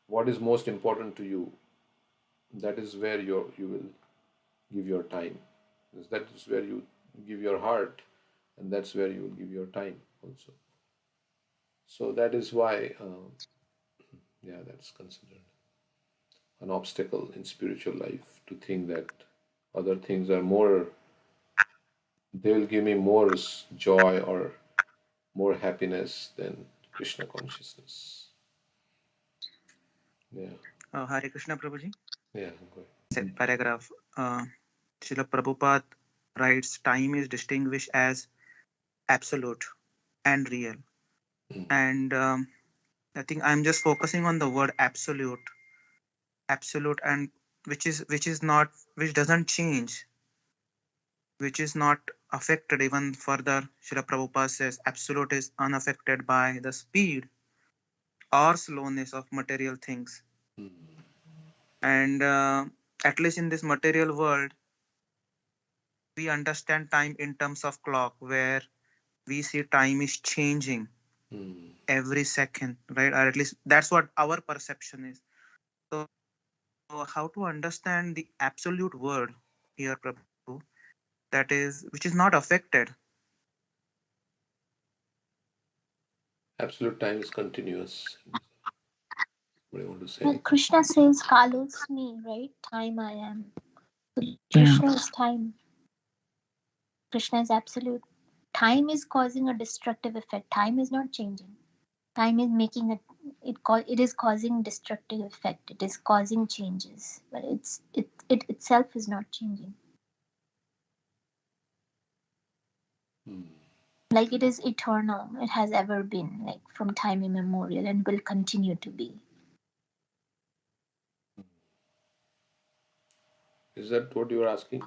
What is most important to you, that is where you will give your time. Because that is where you give your heart, and that's where you will give your time also. So that is why, yeah, that's considered an obstacle in spiritual life, to think that other things are more, they will give me more joy or more happiness than Krishna consciousness. Yeah, Hare Krishna Prabhuji. yeah, go Said paragraph. Srila Prabhupada writes, time is distinguished as absolute and real. And I think I'm just focusing on the word absolute, and which doesn't change, which is not affected. Even further, Srila Prabhupada says absolute is unaffected by the speed or slowness of material things. And at least in this material world, we understand time in terms of clock, where we see time is changing every second, right? Or at least that's what our perception is. So how to understand the absolute word here, Prabhu, that is, which is not affected? Absolute time is continuous. What do you want to say? Like Krishna says, Kalosmi, right? Time I am. So Yeah. Krishna is time. Krishna is absolute. Time is causing a destructive effect. Time is not changing. Time is making it is causing destructive effect. It is causing changes, but it itself is not changing. Like it is eternal. It has ever been, like from time immemorial, and will continue to be. Is that what you are asking?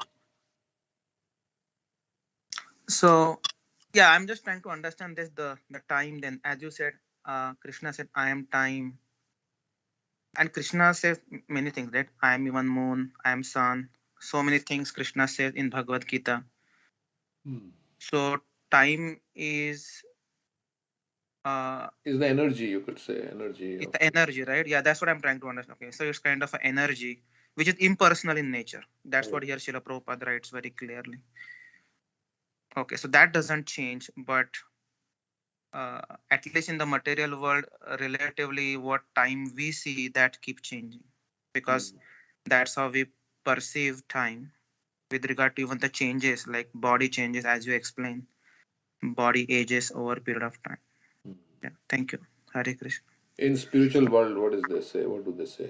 So yeah, I'm just trying to understand this, the time. Then, as you said, Krishna said, I am time. And Krishna says many things, right? I am even moon, I am sun. So many things Krishna says in Bhagavad Gita. So time is the energy, you could say, energy. it's the energy, right? Yeah, that's what I'm trying to understand. Okay, so it's kind of an energy which is impersonal in nature. That's what here Srila Prabhupada writes very clearly. Okay, so that doesn't change, but at least in the material world, relatively what time we see, that keep changing, because that's how we perceive time with regard to even the changes, like body changes, as you explained, body ages over a period of time. Yeah, thank you. Hare Krishna. In spiritual world, what is they say? What do they say?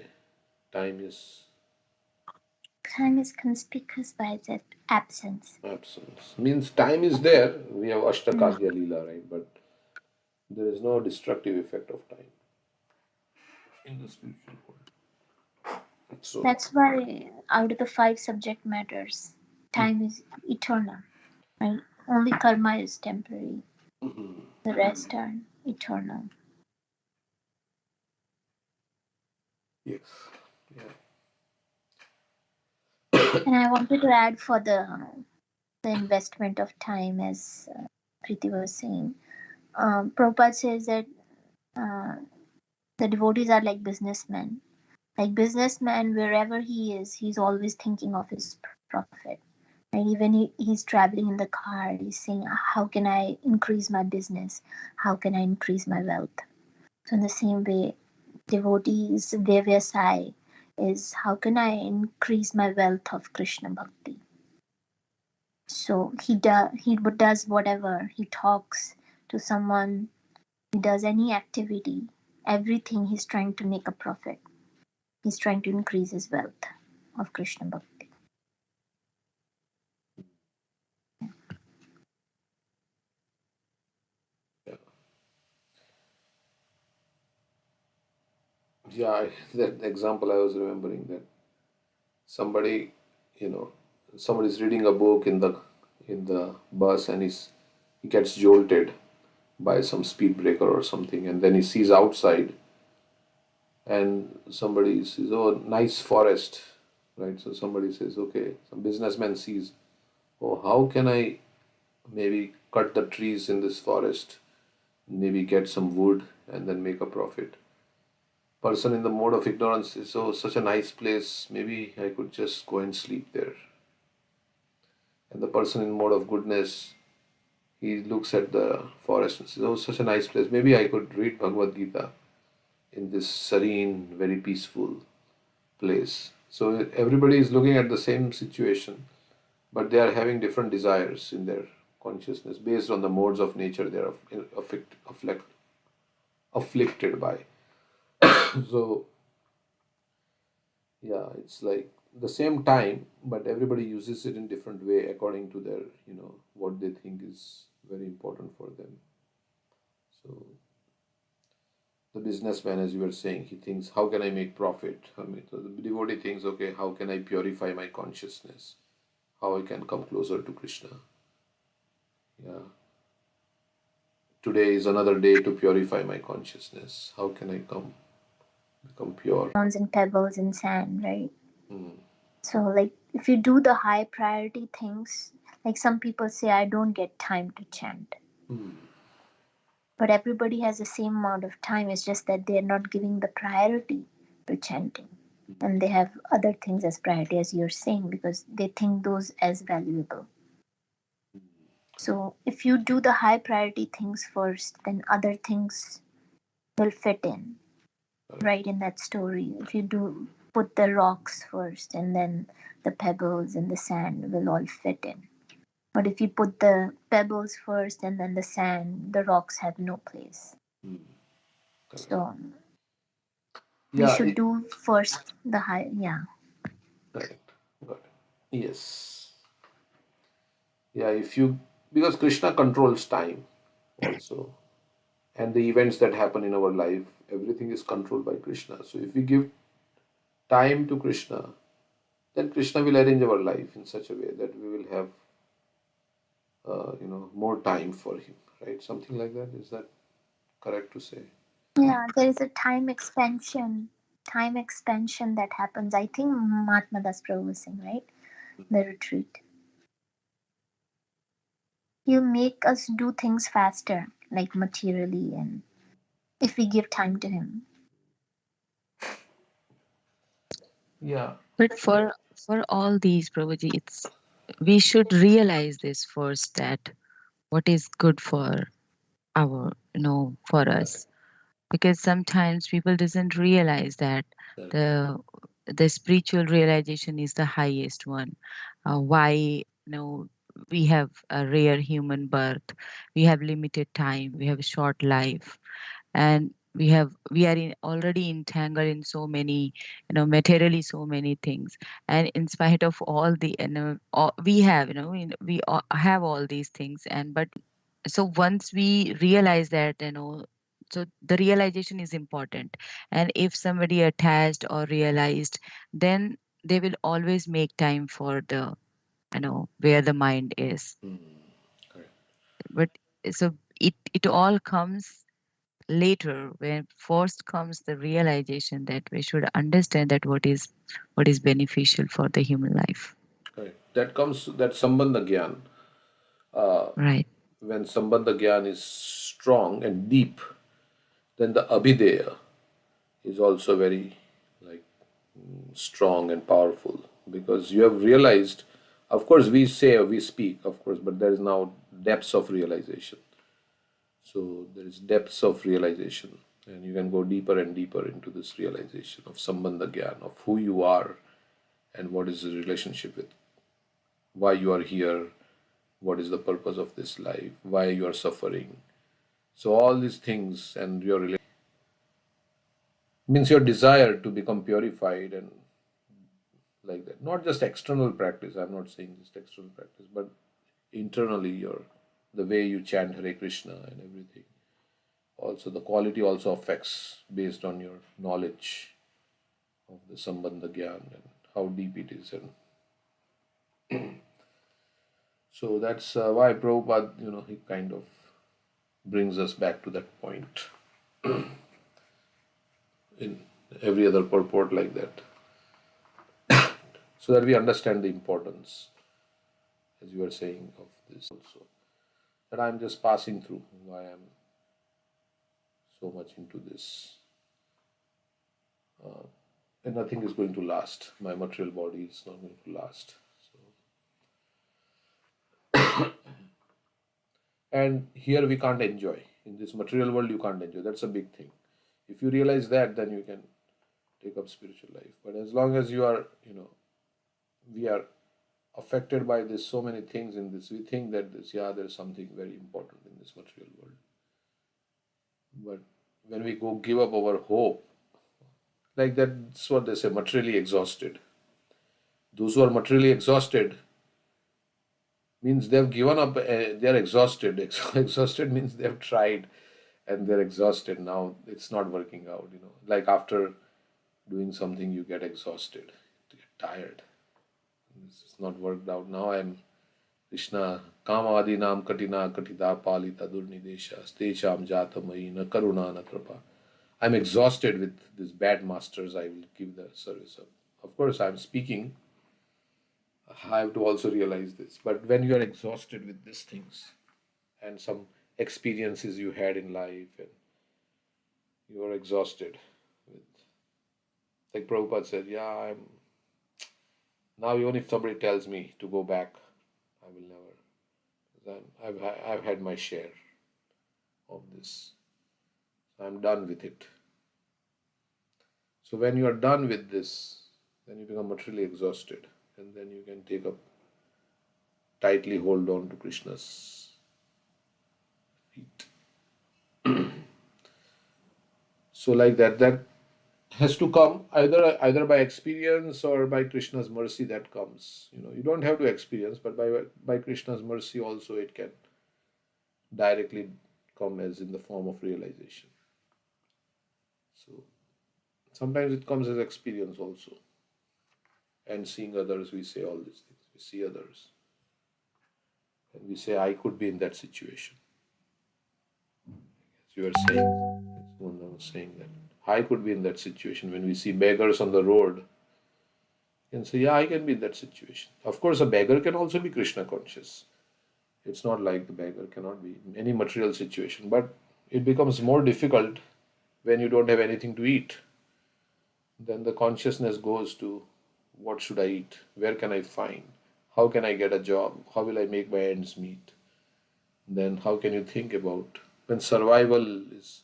Time is Conspicuous by its absence. absence. Means time is there. We have Ashtakadya Leela, right? But there is no destructive effect of time in the spiritual world. So That's why out of the 5 subject matters, time is eternal. Right? Only karma is temporary. The rest are eternal. yes, yeah. And I wanted to add for the investment of time, as Preeti was saying. Prabhupada says that the devotees are like businessmen. Like businessman, wherever he is, he's always thinking of his profit. And even he's traveling in the car, he's saying, how can I increase my business? How can I increase my wealth? So in the same way, devotees, Vyavasai is how can I increase my wealth of Krishna Bhakti? So he does whatever, he talks to someone, he does any activity, everything he's trying to make a profit. He's trying to increase his wealth of Krishna Bhakti. Yeah. Yeah, that example I was remembering that somebody, you know, somebody's reading a book in the bus and he gets jolted by some speed breaker or something, and then he sees outside and somebody says, "Oh, nice forest," right? So somebody says, "Okay," some businessman sees, "Oh, how can I maybe cut the trees in this forest, maybe get some wood and then make a profit?" Person in the mode of ignorance says, "Oh, such a nice place, maybe I could just go and sleep there." And the person in mode of goodness, he looks at the forest and says, "Oh, such a nice place, maybe I could read Bhagavad Gita in this serene, very peaceful place." So everybody is looking at the same situation, but they are having different desires in their consciousness based on the modes of nature they are afflicted by. So yeah, it's like the same time, but everybody uses it in different way according to their, what they think is very important for them. So the businessman, as you were saying, he thinks, how can I make profit? I mean, so the devotee thinks, okay, how can I purify my consciousness? How I can come closer to Krishna? Yeah. Today is another day to purify my consciousness. How can I become pure? Stones and pebbles and sand, right? Hmm. So, like, if you do the high priority things, like some people say, I don't get time to chant. Hmm. But everybody has the same amount of time. It's just that they're not giving the priority to chanting. And they have other things as priority, as you're saying, because they think those as valuable. So, if you do the high priority things first, then other things will fit in, right, in that story. If you do put the rocks first, and then the pebbles and the sand will all fit in. But if you put the pebbles first and then the sand, the rocks have no place. Hmm. So we Yeah, should do first the high, yeah. correct. Got it. Yes. Yeah, because Krishna controls time also, and the events that happen in our life, everything is controlled by Krishna. So if we give time to Krishna, then Krishna will arrange our life in such a way that we will have, more time for him, right? Something like that. Is that correct to say? Yeah, there is a time expansion that happens. I think Mahatma Das Prabhu was saying, right? The retreat. He'll make us do things faster, like materially, and if we give time to him. Yeah. But for all these, Prabhuji, we should realize this first, that what is good for for us, because sometimes people doesn't realize that Correct. the spiritual realization is the highest one. Why, we have a rare human birth, we have limited time, we have a short life, and we are already entangled in so many, materially, so many things. And in spite of all the, we have, we have all these things, and but so once we realize that, so the realization is important. And if somebody attached or realized, then they will always make time for the, where the mind is. Hmm. Correct. But so it all comes later, when first comes the realization that we should understand that what is beneficial for the human life. Correct. That Sambandha Gyan. Right. When Sambandha Gyan is strong and deep, then the Abhideya is also very, like, strong and powerful, because you have realized, of course we say or we speak, of course, but there is now depths of realization. So there is depths of realization, and you can go deeper and deeper into this realization of Sambandha Gyan, of who you are and what is the relationship with, why you are here, what is the purpose of this life, why you are suffering. So all these things, and your means your desire to become purified, and like that, not just external practice, I'm not saying just external practice, but internally, the way you chant Hare Krishna and everything, also the quality also affects based on your knowledge of the Sambandha Gyan and how deep it is. And so that's why Prabhupada, he kind of brings us back to that point in every other purport like that, so that we understand the importance, as you were saying, of this also. That I'm just passing through why I'm so much into this. And nothing is going to last. My material body is not going to last. So, and here we can't enjoy. In this material world, you can't enjoy. That's a big thing. If you realize that, then you can take up spiritual life. But as long as you are, we are affected by this, so many things in this, we think that there's something very important in this material world. But when we go give up our hope, like that's what they say, materially exhausted. Those who are materially exhausted means they've given up, they're exhausted. Exhausted means they've tried and they're exhausted. Now it's not working out, Like after doing something, you get exhausted, you get tired. This is not worked out. Now I'm Krishna, Kamadi Nam Katina Katida Palita Durnidesha, Stecham Jatamai, na Karuna na Kripa. I'm exhausted with these bad masters. I will give the service up. Of course, I'm speaking. I have to also realize this. But when you are exhausted with these things and some experiences you had in life and you are exhausted with, like Prabhupada said, now even if somebody tells me to go back, I will never. Because I've had my share of this. I'm done with it. So when you are done with this, then you become materially exhausted, and then you can take up, tightly hold on to Krishna's feet. So like that has to come either by experience or by Krishna's mercy. That comes. You don't have to experience, but by Krishna's mercy also it can directly come as in the form of realization. So sometimes it comes as experience also. And seeing others, we say all these things. We see others. And we say, I could be in that situation. As you were saying, someone was saying that. I could be in that situation. When we see beggars on the road, you can say, I can be in that situation. Of course, a beggar can also be Krishna conscious. It's not like the beggar cannot be in any material situation. But it becomes more difficult when you don't have anything to eat. Then the consciousness goes to, what should I eat? Where can I find? How can I get a job? How will I make my ends meet? Then how can you think about when survival is...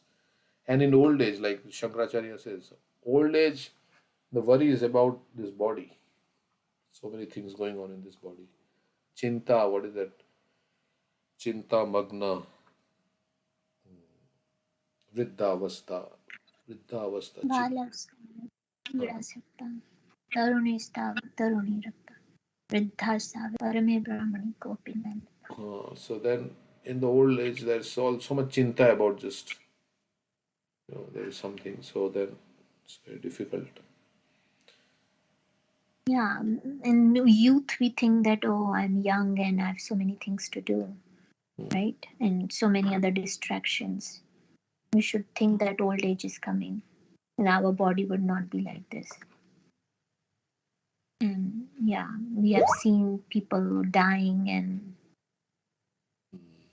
And in old age, like Shankaracharya says, old age, the worry is about this body. So many things going on in this body. Chinta, what is that? Chinta Magna, Vriddha Avastha. बालावस्था क्रीडासक्ता तरुणीस्तावत् तरुणीरक्ता वृद्धास्तावत् परमे ब्राह्मणे कोऽपि न. So then in the old age, there's so much chinta about just, there is something. So then it's very difficult. Yeah, in youth we think that, oh, I'm young and I have so many things to do, right? And so many other distractions. We should think that old age is coming and our body would not be like this. And yeah, we have seen people dying, and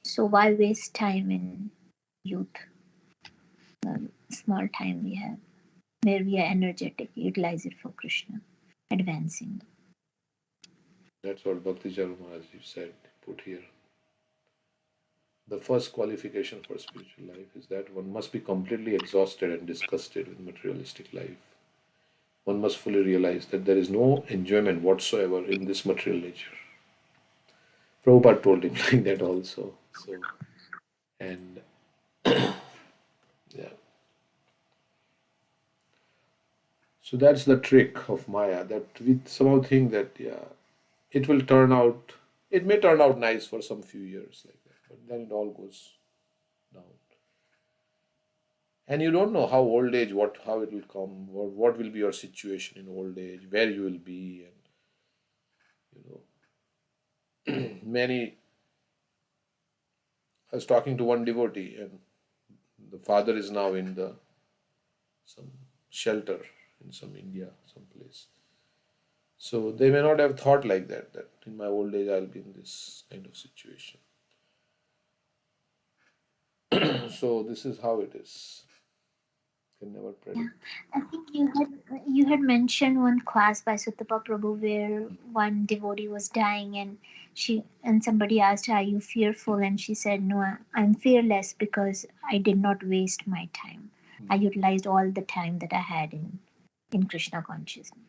so why waste time in youth? Small time we have, where we are energetic, utilize it for Krishna, advancing. That's what Bhakti Maharaj said, put here. The first qualification for spiritual life is that one must be completely exhausted and disgusted with materialistic life. One must fully realize that there is no enjoyment whatsoever in this material nature. Prabhupada told him like that also. So, and yeah. So that's the trick of Maya, that we somehow think that, it will turn out, it may turn out nice for some few years like that, but then it all goes down. And you don't know how old age, how it will come, what will be your situation in old age, where you will be, and many. I was talking to one devotee, and the father is now in some shelter in some India, someplace. So they may not have thought like that in my old age I'll be in this kind of situation. So this is how it is. Can never predict. I think you had mentioned one class by Suttapa Prabhu where one devotee was dying and somebody asked her, "Are you fearful?" And she said, "No, I'm fearless because I did not waste my time. I utilized all the time that I had in Krishna consciousness."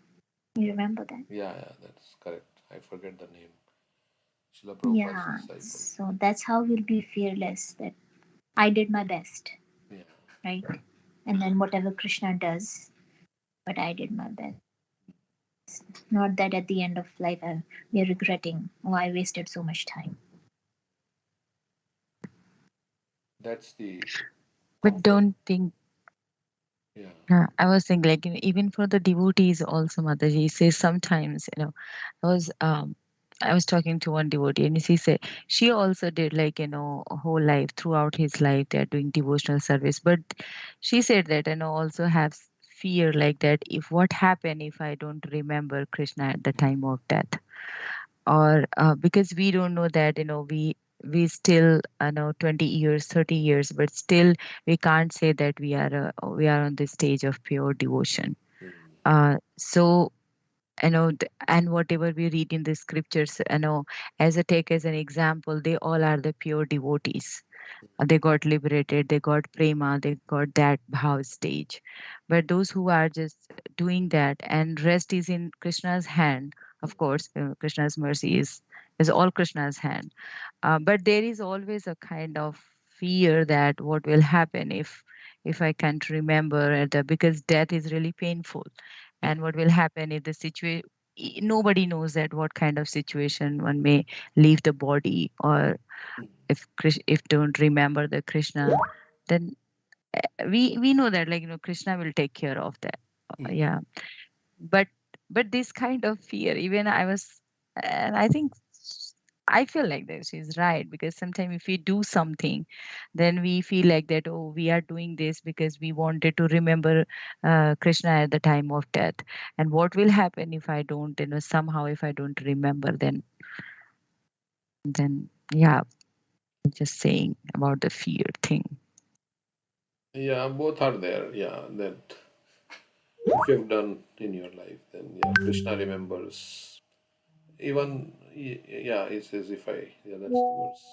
You remember that? Yeah, that's correct. I forget the name. Srila Prabhupada's Yeah. disciple. So that's how we'll be fearless. That I did my best, Yeah. right? And then whatever Krishna does, but I did my best. Not that at the end of life we are regretting, oh, I wasted so much time. That's the But comfort. don't think. Yeah. I was thinking, like, even for the devotees also, Mataji says sometimes, I was talking to one devotee and she said she also did, like, a whole life, throughout his life, they're doing devotional service. But she said that, also have fear like that, if what happened if I don't remember Krishna at the time of death, or because we don't know that, we still, 20 years, 30 years, but still we can't say that we are on the stage of pure devotion. So, and whatever we read in the scriptures, as I take as an example, they all are the pure devotees. They got liberated, they got prema, they got that bhav stage. But those who are just doing that, and rest is in Krishna's hand, of course, Krishna's mercy is all Krishna's hand. But there is always a kind of fear that what will happen if I can't remember because death is really painful, and what will happen if the situation, nobody knows that what kind of situation one may leave the body, or if don't remember the Krishna, then we know that, like, Krishna will take care of that. Yeah. But this kind of fear, even I was, and I think I feel like that she's right, because sometimes if we do something, then we feel like that, oh, we are doing this because we wanted to remember Krishna at the time of death, and what will happen if I don't, somehow if I don't remember, then yeah, just saying about the fear thing. Yeah, both are there. Yeah, that if you have done in your life, then yeah, Krishna remembers. Even yeah, it says if I, yeah, that's the verse.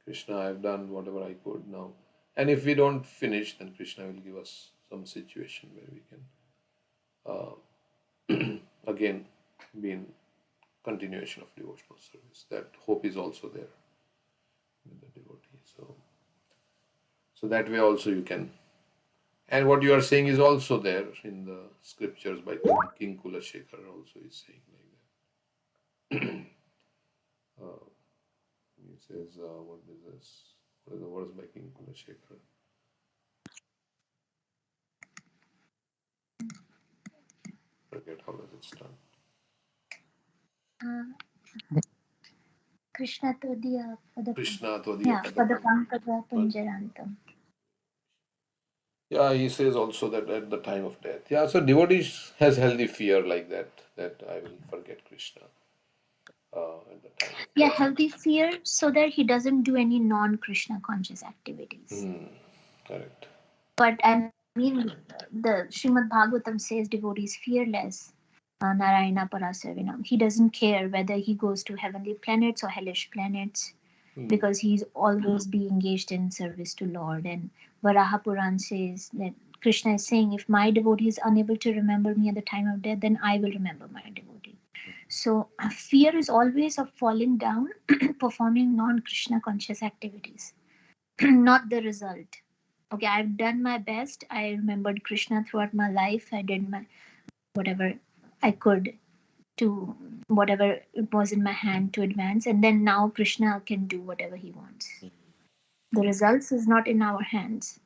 Krishna, I've done whatever I could now, and if we don't finish, then Krishna will give us some situation where we can again be in continuation of devotional service. That hope is also there with the devotee. So that way also you can. And what you are saying is also there in the scriptures by King Kulashekar also is saying like that. He says, what is this? What is the words by King Kulashekar? Forget how does it start. Krishna Todiya Krishna Tvadiya yeah, Padapankada Punjarantam. Yeah, he says also that at the time of death. Yeah, so devotees has healthy fear like that I will forget Krishna at the time of Yeah, death. healthy fear so that he doesn't do any non-Krishna conscious activities. Correct. But I mean, the Srimad Bhagavatam says devotee is fearless. Narayana Parasavinam. He doesn't care whether he goes to heavenly planets or hellish planets, because he's always be engaged in service to Lord. And Varaha Puran says that Krishna is saying, if my devotee is unable to remember me at the time of death, then I will remember my devotee. So fear is always of falling down, performing non-Krishna conscious activities, not the result. Okay, I've done my best. I remembered Krishna throughout my life. I did my whatever I could to whatever it was in my hand to advance, and then now Krishna can do whatever he wants. The results is not in our hands.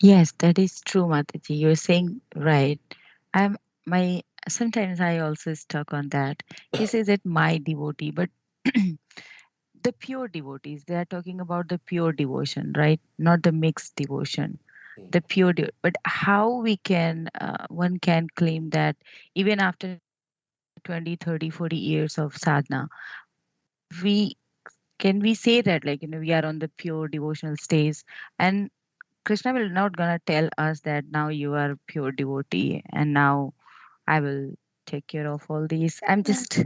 Yes, that is true, Mataji. You're saying right. I'm my sometimes I also stuck on that. He says that my devotee, but the pure devotees, they are talking about the pure devotion, right? Not the mixed devotion. The pure but how we can one can claim that even after 20, 30, 40 years of sadhana, we can we say that like we are on the pure devotional stage, and Krishna will not gonna tell us that now you are pure devotee and now I will take care of all these. I'm Yeah. just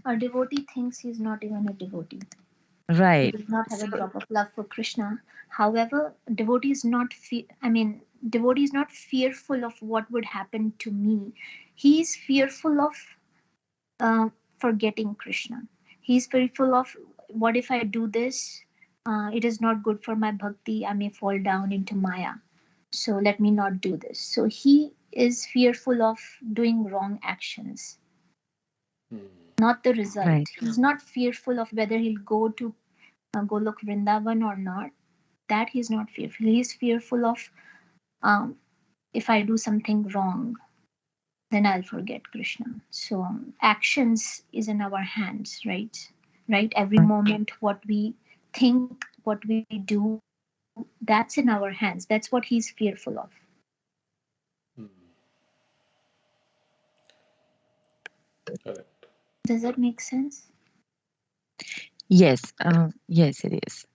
A devotee thinks he's not even a devotee. He right. does not have a So drop of love for Krishna. However, devotee is not devotee is not fearful of what would happen to me. He is fearful of uh, forgetting Krishna. He is fearful of what if I do this? It is not good for my bhakti. I may fall down into Maya. So let me not do this. So he is fearful of doing wrong actions, not the result. right. He's not fearful of whether he'll go to Golok Vrindavan or not. That he's not fearful. He's fearful of if I do something wrong, then I'll forget Krishna. So actions is in our hands, right? Right. Every moment, what we think, what we do, that's in our hands. That's what he's fearful of. Correct. Does that make sense? Yes, yes, it is.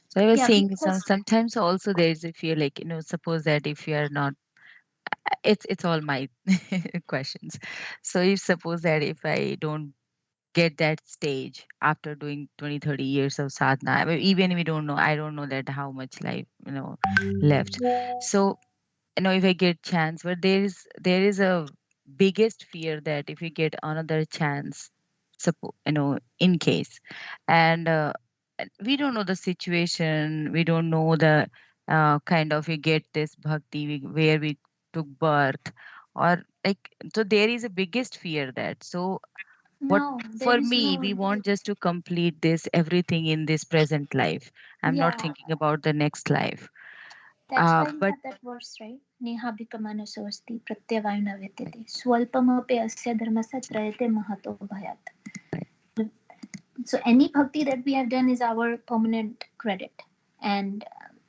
So I was Yeah, saying because sometimes also there is a fear like suppose that if you are not, it's all my questions. So if suppose that if I don't get that stage after doing 20, 30 years of sadhana, I mean, even we don't know, I don't know that how much life left. So if I get chance, but there is a biggest fear that if you get another chance, suppose in case, and we don't know the situation, we don't know the kind of we get this bhakti where we took birth, or like, so there is a biggest fear that, so what, no, there for is me, no. we want just to complete this everything in this present life. I'm not Yeah, thinking about the next life. that's why we But have that verse, right? Neha bhikamanasavasti pratyavayana vidyate swalpamape asya dharmasa trayate mahato bhayat. So any bhakti that we have done is our permanent credit, and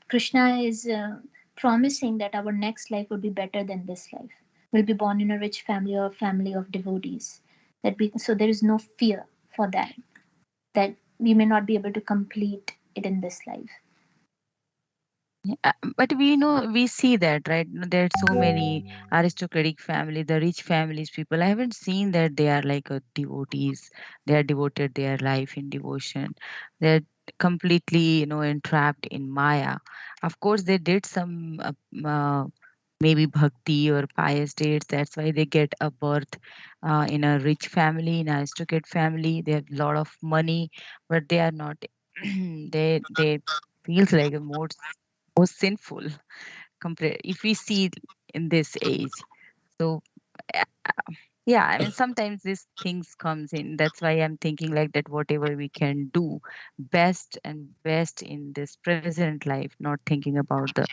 Krishna is promising that our next life will be better than this life. We'll be born in a rich family or a family of devotees. So there is no fear for that. That we may not be able to complete it in this life. but we see that, right? There are so many aristocratic family, the rich families, people. I haven't seen that they are like a devotees. They are devoted their life in devotion. They're completely, entrapped in Maya. Of course, they did some maybe bhakti or pious deeds. That's why they get a birth in a rich family, in an aristocrat family. They have a lot of money, but they are not. They feels like a more sinful compared if we see in this age. So uh, yeah, I mean sometimes these things comes in. That's why I'm thinking like that whatever we can do best and best in this present life, not thinking about the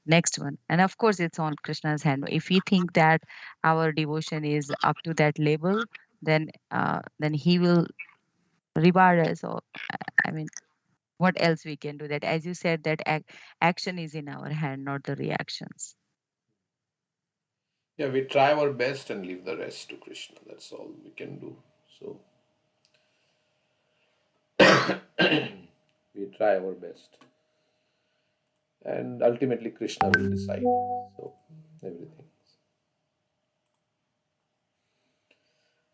next one. And of course it's on Krishna's hand. If we think that our devotion is up to that level, then he will reward us, or I mean, what else we can do? That, as you said, that action is in our hand, not the reactions. Yeah, we try our best and leave the rest to Krishna. That's all we can do. So we try our best, and ultimately Krishna will decide. So everything.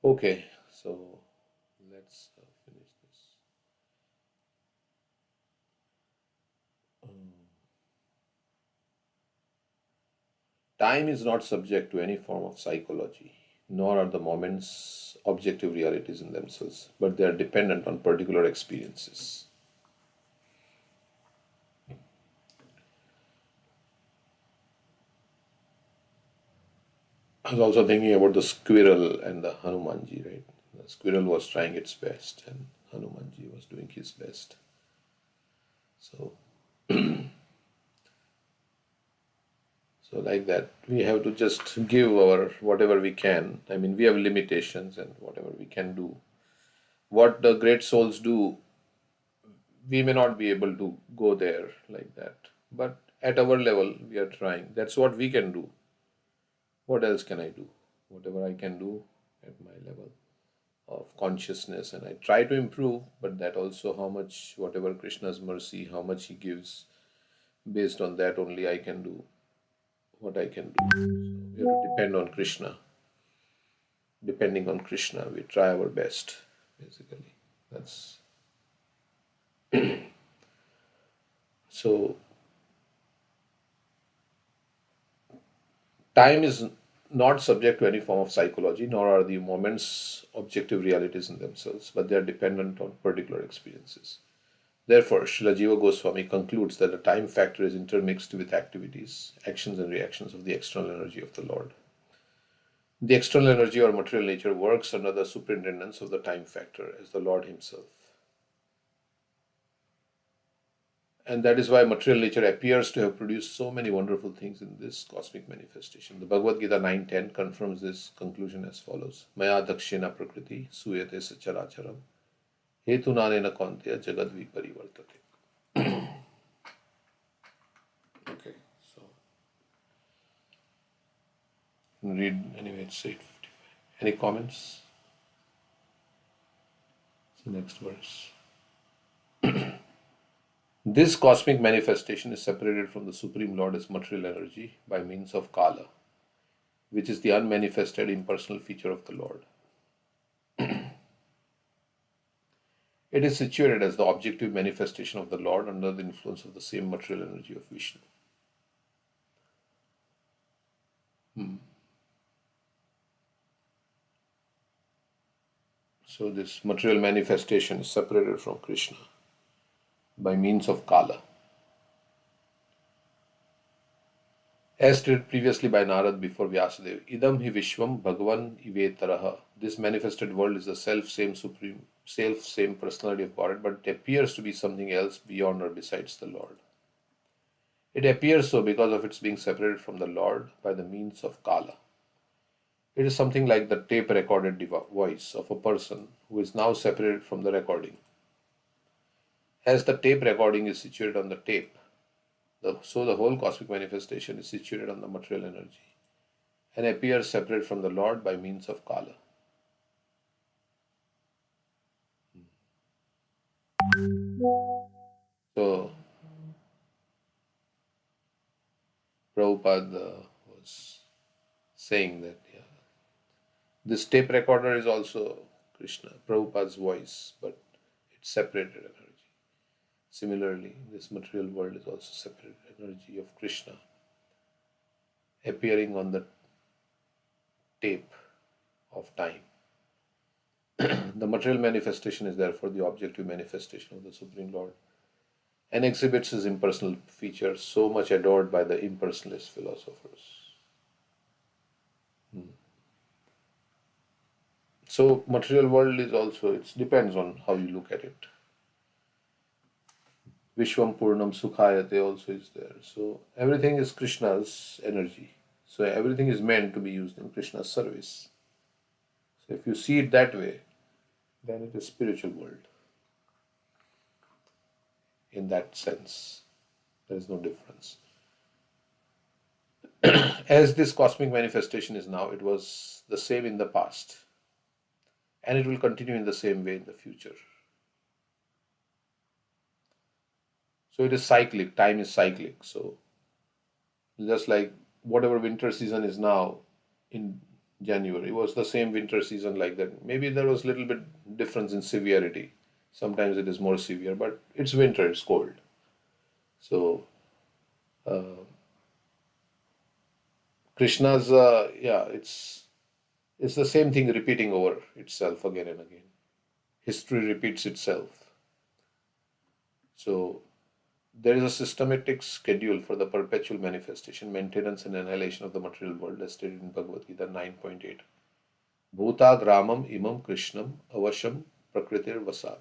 Okay, so let's finish this. Time is not subject to any form of psychology, nor are the moments objective realities in themselves, but they are dependent on particular experiences. I was also thinking about the squirrel and the Hanumanji, right? The squirrel was trying its best, and Hanumanji was doing his best. So So like that, we have to just give our whatever we can. I mean, we have limitations and whatever we can do. What the great souls do, we may not be able to go there like that. But at our level, we are trying. That's what we can do. What else can I do? Whatever I can do at my level of consciousness, and I try to improve, but that also how much, whatever Krishna's mercy, how much he gives, based on that only I can do what I can do. So we have to depend on Krishna. Depending on Krishna, we try our best, basically. That's so. Time is not subject to any form of psychology, nor are the moments objective realities in themselves, but they are dependent on particular experiences. Therefore, Srila Jiva Goswami concludes that the time factor is intermixed with activities, actions, and reactions of the external energy of the Lord. The external energy or material nature works under the superintendence of the time factor as the Lord Himself. And that is why material nature appears to have produced so many wonderful things in this cosmic manifestation. The Bhagavad Gita 9.10 confirms this conclusion as follows. Maya dakshina prakriti suyate sacharacharam hetunanena kaunteya jagad viparivartate. Okay, so read anyway, it's 8:55. Any comments? It's the next verse. This cosmic manifestation is separated from the Supreme Lord as material energy by means of Kala, which is the unmanifested impersonal feature of the Lord. It is situated as the objective manifestation of the Lord under the influence of the same material energy of Vishnu. So this material manifestation is separated from Krishna by means of Kala. As stated previously by Narad before Vyasadeva, Idam hi Vishwam Bhagavan Ivetaraha. This manifested world is the self-same personality of God, but it appears to be something else beyond or besides the Lord. It appears so because of its being separated from the Lord by the means of Kala. It is something like the tape-recorded voice of a person who is now separated from the recording. As the tape recording is situated on the tape, so the whole cosmic manifestation is situated on the material energy and appears separate from the Lord by means of Kala. So, Prabhupada was saying that this tape recorder is also Krishna, Prabhupada's voice, but it's separated energy. Similarly, this material world is also separated energy of Krishna appearing on the tape of time. The material manifestation is therefore the objective manifestation of the Supreme Lord and exhibits his impersonal features so much adored by the impersonalist philosophers. So material world is also, it depends on how you look at it. Vishwam Purnam Sukhayate also is there. So everything is Krishna's energy. So everything is meant to be used in Krishna's service. So if you see it that way, then it is spiritual world. In that sense, there is no difference. As this cosmic manifestation is now, it was the same in the past. And it will continue in the same way in the future. So it is cyclic, time is cyclic. So just like whatever winter season is now in January, it was the same winter season like that. Maybe there was a little bit difference in severity. Sometimes it is more severe, but it's winter, it's cold. So Krishna's, it's the same thing repeating over itself again and again. History repeats itself. So there is a systematic schedule for the perpetual manifestation, maintenance, and annihilation of the material world, as stated in Bhagavad Gita 9.8. Bhutad Ramam imam Krishnam avasham prakritir vasat.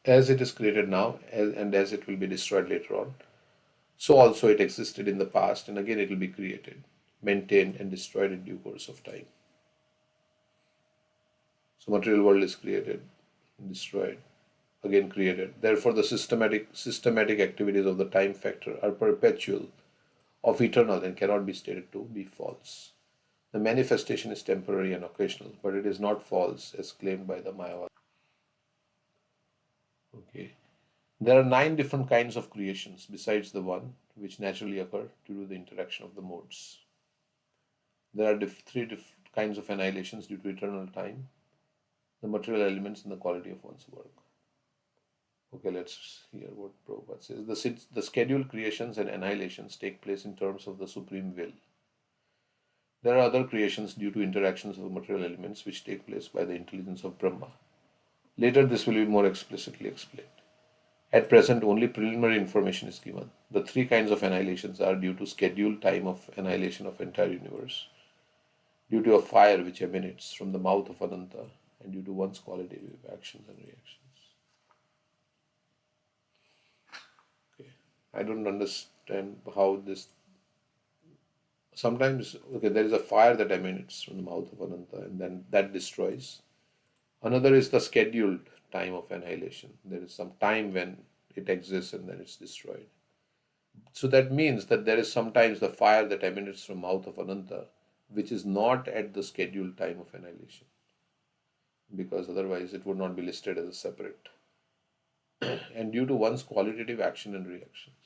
As it is created now, and as it will be destroyed later on, so also it existed in the past, and again it will be created, maintained, and destroyed in due course of time. So material world is created, destroyed, again created. Therefore, the systematic activities of the time factor are perpetual, of eternal, and cannot be stated to be false. The manifestation is temporary and occasional, but it is not false as claimed by the Mayavadi. Okay. There are 9 different kinds of creations besides the one which naturally occur due to the interaction of the modes. There are 3 kinds of annihilations due to eternal time, the material elements, and the quality of one's work. Okay, let's hear what Prabhupada says. The scheduled creations and annihilations take place in terms of the supreme will. There are other creations due to interactions of the material elements which take place by the intelligence of Brahma. Later, this will be more explicitly explained. At present, only preliminary information is given. The 3 kinds of annihilations are due to scheduled time of annihilation of entire universe, due to a fire which emanates from the mouth of Ananta, and due to one's qualitative actions and reactions. Okay. I don't understand how this. Sometimes, okay, there is a fire that emanates from the mouth of Ananta, and then that destroys. Another is the scheduled time of annihilation. There is some time when it exists and then it's destroyed. So that means that there is sometimes the fire that emanates from mouth of Ananta, which is not at the scheduled time of annihilation, because otherwise it would not be listed as a separate. And due to one's qualitative action and reactions.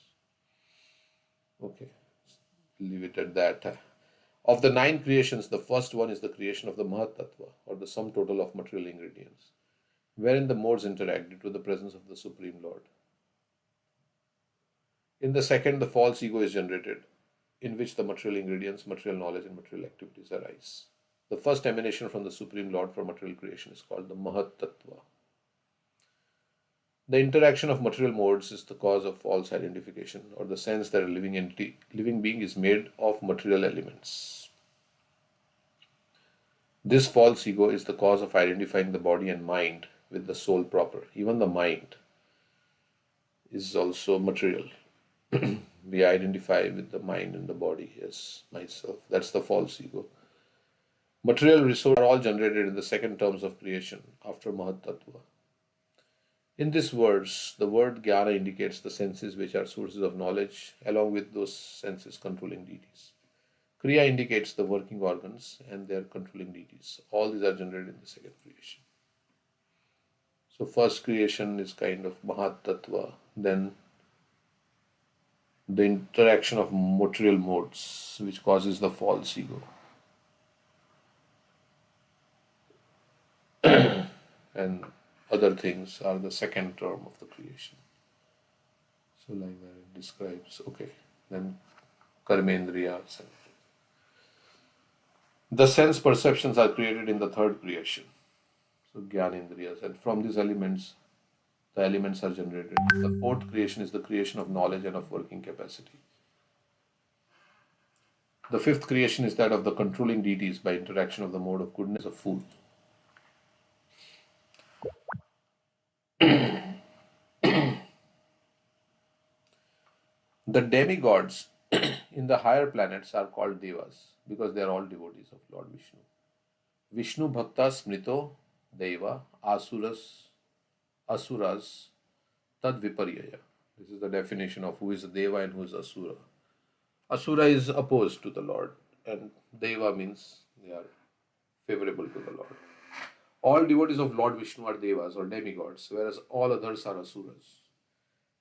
Okay, leave it at that. Of the 9 creations, the first one is the creation of the Mahat Tattva, or the sum total of material ingredients, wherein the modes interact due to the presence of the Supreme Lord. In the second, the false ego is generated, in which the material ingredients, material knowledge, and material activities arise. The first emanation from the Supreme Lord for material creation is called the Mahat Tattva. The interaction of material modes is the cause of false identification, or the sense that a living being is made of material elements. This false ego is the cause of identifying the body and mind with the soul proper. Even the mind is also material. We identify with the mind and the body as myself. That's the false ego. Material resources are all generated in the second terms of creation after Mahat Tattva. In this verse, the word Jnana indicates the senses which are sources of knowledge, along with those senses controlling deities. Kriya indicates the working organs and their controlling deities. All these are generated in the second creation. So first creation is kind of Mahat Tattva, then the interaction of material modes, which causes the false ego. And other things are the second term of the creation. So like that it describes, okay, then karmendriyas. The sense perceptions are created in the third creation. So jnanendriyas, and from these elements, the elements are generated. The fourth creation is the creation of knowledge and of working capacity. The fifth creation is that of the controlling deities by interaction of the mode of goodness of food. The demigods in the higher planets are called devas because they are all devotees of Lord Vishnu. Vishnu Bhakta Smrito Deva Asuras Tad Viparyaya. This is the definition of who is a Deva and who is Asura. Asura is opposed to the Lord, and Deva means they are favorable to the Lord. All devotees of Lord Vishnu are Devas or demigods, whereas all others are Asuras.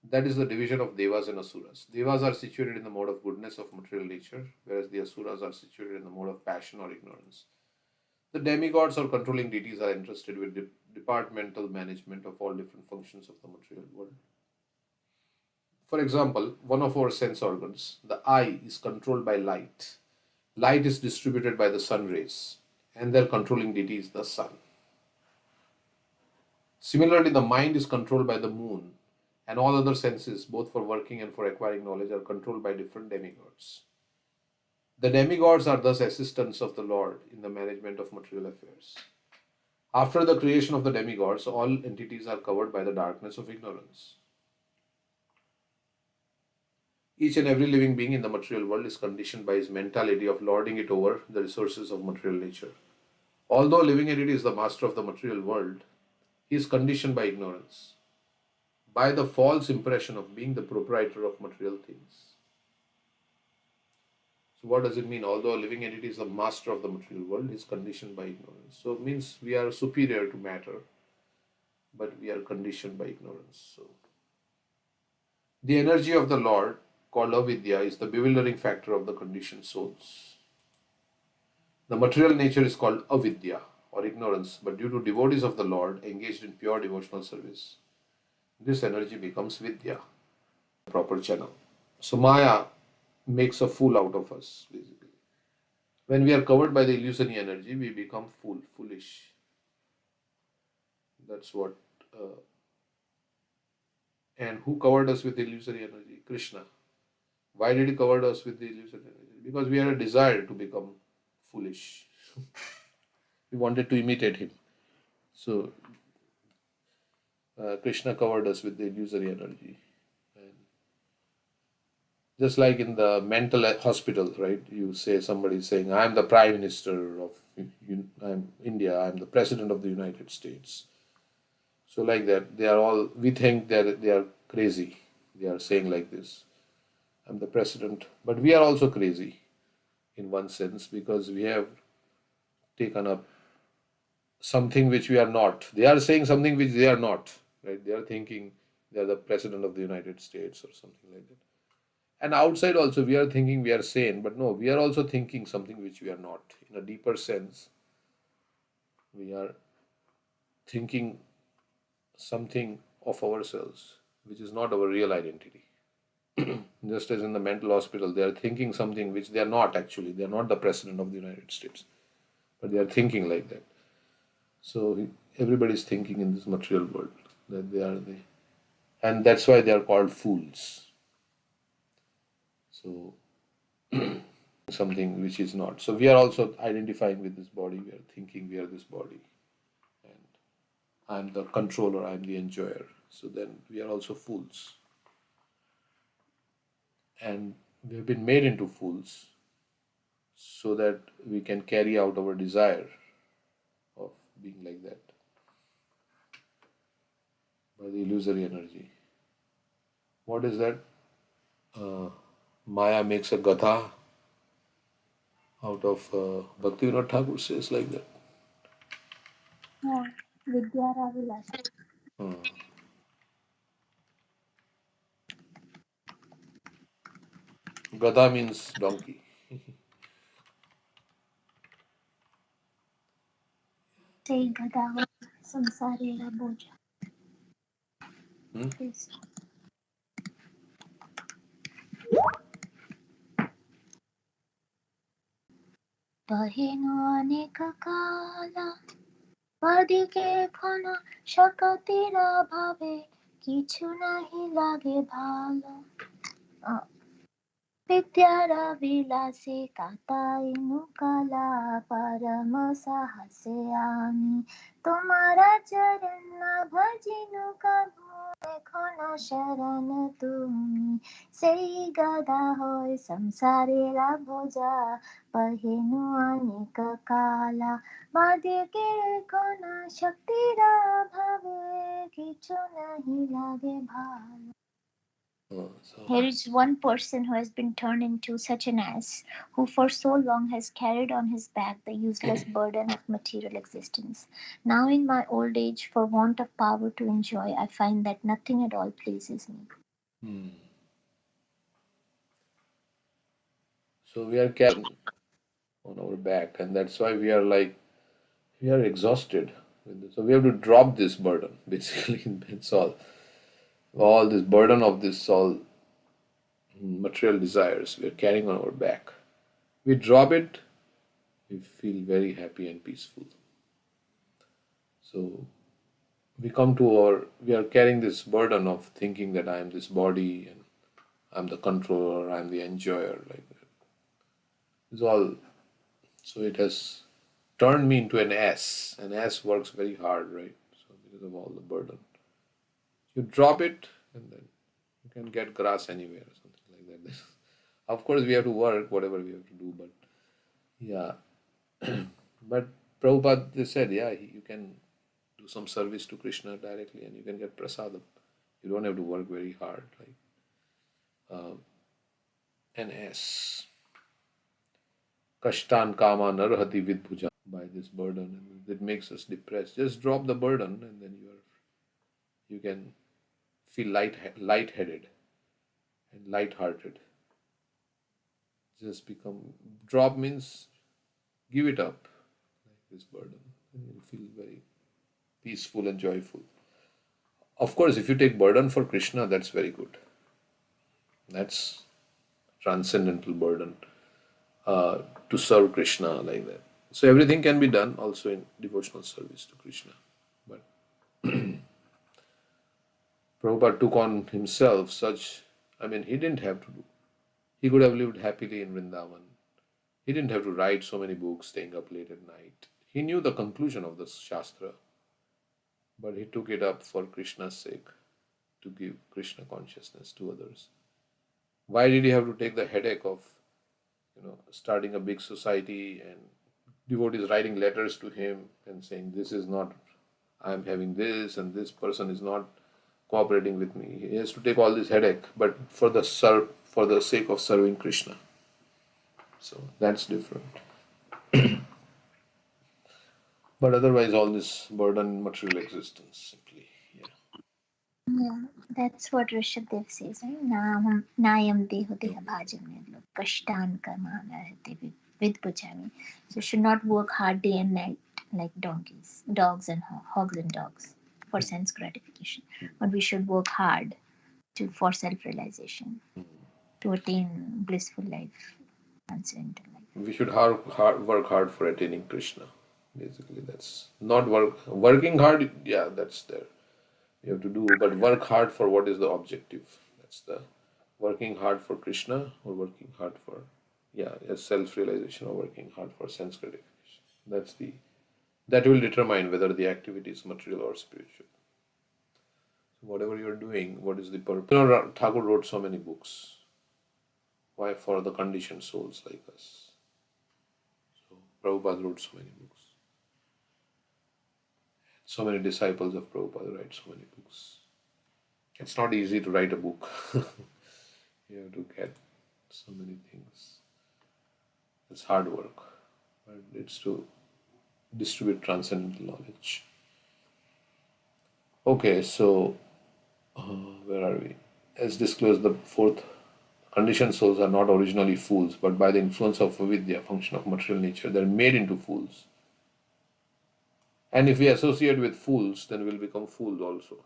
That is the division of Devas and Asuras. Devas are situated in the mode of goodness of material nature, whereas the Asuras are situated in the mode of passion or ignorance. The demigods or controlling deities are interested with departmental management of all different functions of the material world. For example, one of our sense organs, the eye, is controlled by light. Light is distributed by the sun rays, and their controlling deity is the sun. Similarly, the mind is controlled by the moon, and all other senses, both for working and for acquiring knowledge, are controlled by different demigods. The demigods are thus assistants of the Lord in the management of material affairs. After the creation of the demigods, all entities are covered by the darkness of ignorance. Each and every living being in the material world is conditioned by his mentality of lording it over the resources of material nature. Although a living entity is the master of the material world, he is conditioned by ignorance, by the false impression of being the proprietor of material things. So what does it mean? Although a living entity is the master of the material world, he is conditioned by ignorance. So it means we are superior to matter, but we are conditioned by ignorance. So the energy of the Lord, called avidya, is the bewildering factor of the conditioned souls. The material nature is called avidya or ignorance, but due to devotees of the Lord engaged in pure devotional service, this energy becomes vidya, the proper channel. So Maya makes a fool out of us, basically. When we are covered by the illusory energy, we become foolish. That's what. And who covered us with illusory energy? Krishna. Why did he cover us with the illusory energy? Because we had a desire to become foolish. We wanted to imitate him. So Krishna covered us with the illusory energy. And just like in the mental hospital, right? You say somebody saying, "I am the Prime Minister of India. I am the President of the United States." So like that, they are all. We think they are crazy. They are saying like this, "I'm the president," but we are also crazy, in one sense, because we have taken up something which we are not. They are saying something which they are not. Right? They are thinking they are the president of the United States or something like that. And outside also we are thinking we are sane, but no, we are also thinking something which we are not. In a deeper sense, we are thinking something of ourselves which is not our real identity. Just as in the mental hospital, they are thinking something which they are not actually. They are not the president of the United States, but they are thinking like that. So everybody is thinking in this material world that they are and that's why they are called fools. So something which is not. So we are also identifying with this body. We are thinking we are this body, and I'm the controller. I'm the enjoyer. So then we are also fools, and we have been made into fools so that we can carry out our desire of being like that by the illusory energy. What is that? Maya makes a gatha out of Bhaktivinoda Thakur says like that. Yeah. Vidyara Vilas. Gada means donkey. Say Gada Samsarela Boja. Please. Baheno aneka kala বাদিকে ক্ষণ শকতির অভাবে কিছু নাহি লাগে ভালো বিদ্যার বিলাসে কাটাইনু কালা পরম সাহসে আমি তোমার চরণ ভজিনু কভু এখন শরণ তুমি সেই গদা হয় সংসারের বোঝা বহেনু অনেক কালা বাদিকে কোন শক্তির অভাবে কিছু নাহি লাগে ভালো. Here is one person who has been turned into such an ass, who for so long has carried on his back the useless burden of material existence. Now in my old age, for want of power to enjoy, I find that nothing at all pleases me. So we are carrying on our back, and that's why we are exhausted. So we have to drop this burden, basically. It's all this burden of this all material desires we are carrying on our back. We drop it, we feel very happy and peaceful. So we are carrying this burden of thinking that I am this body and I'm the controller, I'm the enjoyer, like that. It's all. So it has turned me into an ass. An ass works very hard, right? So because of all the burden. You drop it and then you can get grass anywhere or something like that. like that. Of course, we have to work whatever we have to do, but yeah. But Prabhupada, they said, yeah, you can do some service to Krishna directly and you can get prasadam. You don't have to work very hard. Like an S. Kashtan kama narhati vidbhuja, by this burden, and it makes us depressed. Just drop the burden and then you can feel lightheaded and lighthearted. Just become, drop means give it up, like this burden, and you'll feel very peaceful and joyful. Of course, if you take burden for Krishna, that's very good. That's transcendental burden to serve Krishna like that. So everything can be done also in devotional service to Krishna. But Prabhupada took on himself such, he didn't have to do. He could have lived happily in Vrindavan. He didn't have to write so many books, staying up late at night. He knew the conclusion of the Shastra, but he took it up for Krishna's sake, to give Krishna consciousness to others. Why did he have to take the headache of, starting a big society and devotees writing letters to him and saying, this is not, I am having this and this person is not cooperating with me. He has to take all this headache, but for the sake of serving Krishna. So that's different. But otherwise, all this burden, material existence, simply. Yeah, that's what Rishabdev says, right? Nayam deho deha bhajam kashtan kamana vidbhujami. So you should not work hard day and night like dogs and hogs and dogs for sense gratification. But we should work hard for self-realization, to attain blissful life, transcendental life. We should work hard for attaining Krishna. Basically, that's not working hard. Yeah, that's there. You have to do, but work hard for what is the objective. That's the working hard for Krishna, or working hard for self-realization, or working hard for sense gratification. That will determine whether the activity is material or spiritual. So whatever you are doing, what is the purpose? Thakur wrote so many books. Why? For the conditioned souls like us. So Prabhupada wrote so many books. So many disciples of Prabhupada write so many books. It's not easy to write a book. You have to get so many things. It's hard work, but it's to distribute transcendental knowledge. Okay, so where are we? As disclosed, the fourth, conditioned souls are not originally fools, but by the influence of avidya, function of material nature, they are made into fools. And if we associate with fools, then we'll become fools also.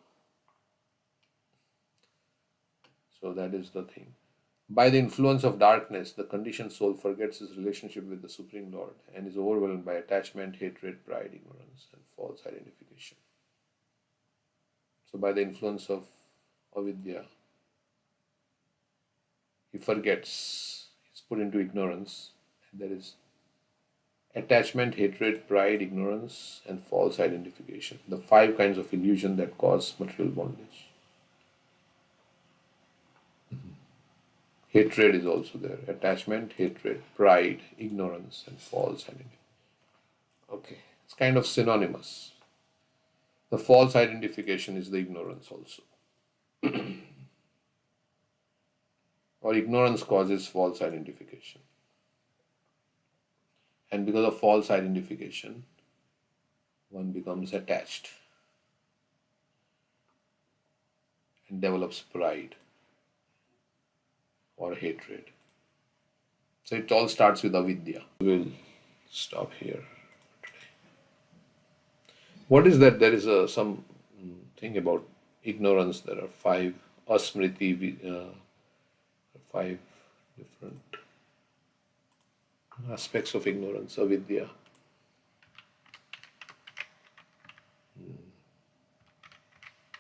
So that is the thing. By the influence of darkness, the conditioned soul forgets his relationship with the Supreme Lord and is overwhelmed by attachment, hatred, pride, ignorance, and false identification. So by the influence of avidya, he forgets, he's put into ignorance, and there is attachment, hatred, pride, ignorance, and false identification. The 5 kinds of illusion that cause material bondage. Hatred is also there. Attachment, hatred, pride, ignorance, and false identity. Okay, it's kind of synonymous. The false identification is the ignorance also. Or ignorance causes false identification. And because of false identification, one becomes attached and develops pride or hatred. So it all starts with avidya. We'll stop here today. What is that? There is some thing about ignorance. There are 5 asmriti, 5 different aspects of ignorance, avidya.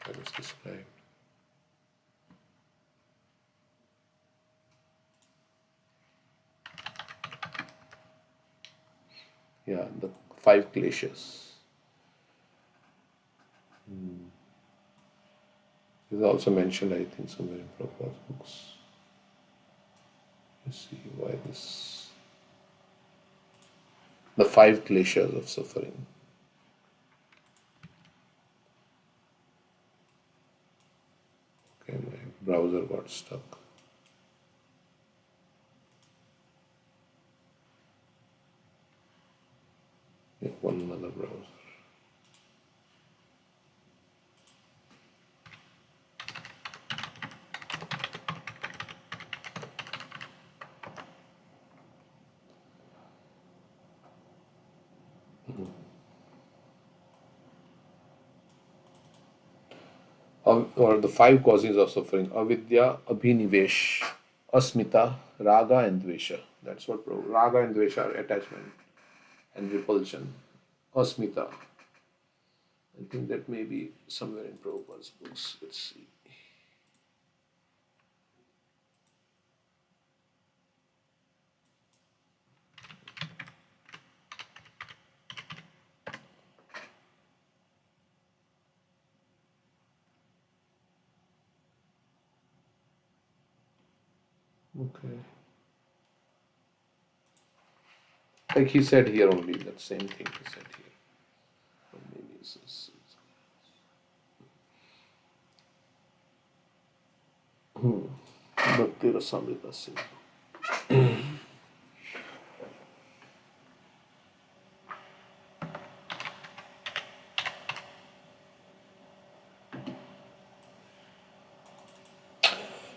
That is described. Yeah, the 5 kleshas. This is also mentioned, I think, somewhere in Prabhupada's books. see why this. The 5 kleshas of suffering. Okay, my browser got stuck. Yeah, one another browser. Or the 5 causes of suffering: avidya, abhinivesh, asmita, raga, and dvesha. That's what raga and dvesha are: attachment and repulsion. Asmita. I think that may be somewhere in Prabhupada's books. Let's see. Okay. Like he said here only, that same thing he said here. Or maybe it's Bhakti Rasamrita Singh.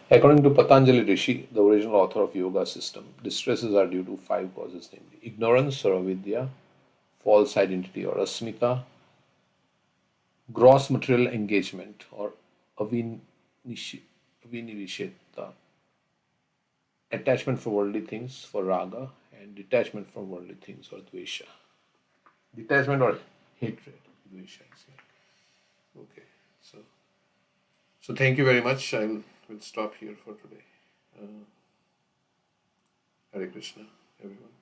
According to Patanjali Rishi, the original author of Yoga system, distresses are due to 5 causes, namely ignorance or avidya, false identity or asmita, gross material engagement or avinivisheta, attachment for worldly things for raga, and detachment from worldly things or dvesha. Detachment or hatred, dvesha is like. Okay, so thank you very much. We'll stop here for today. Hare Krishna, everyone.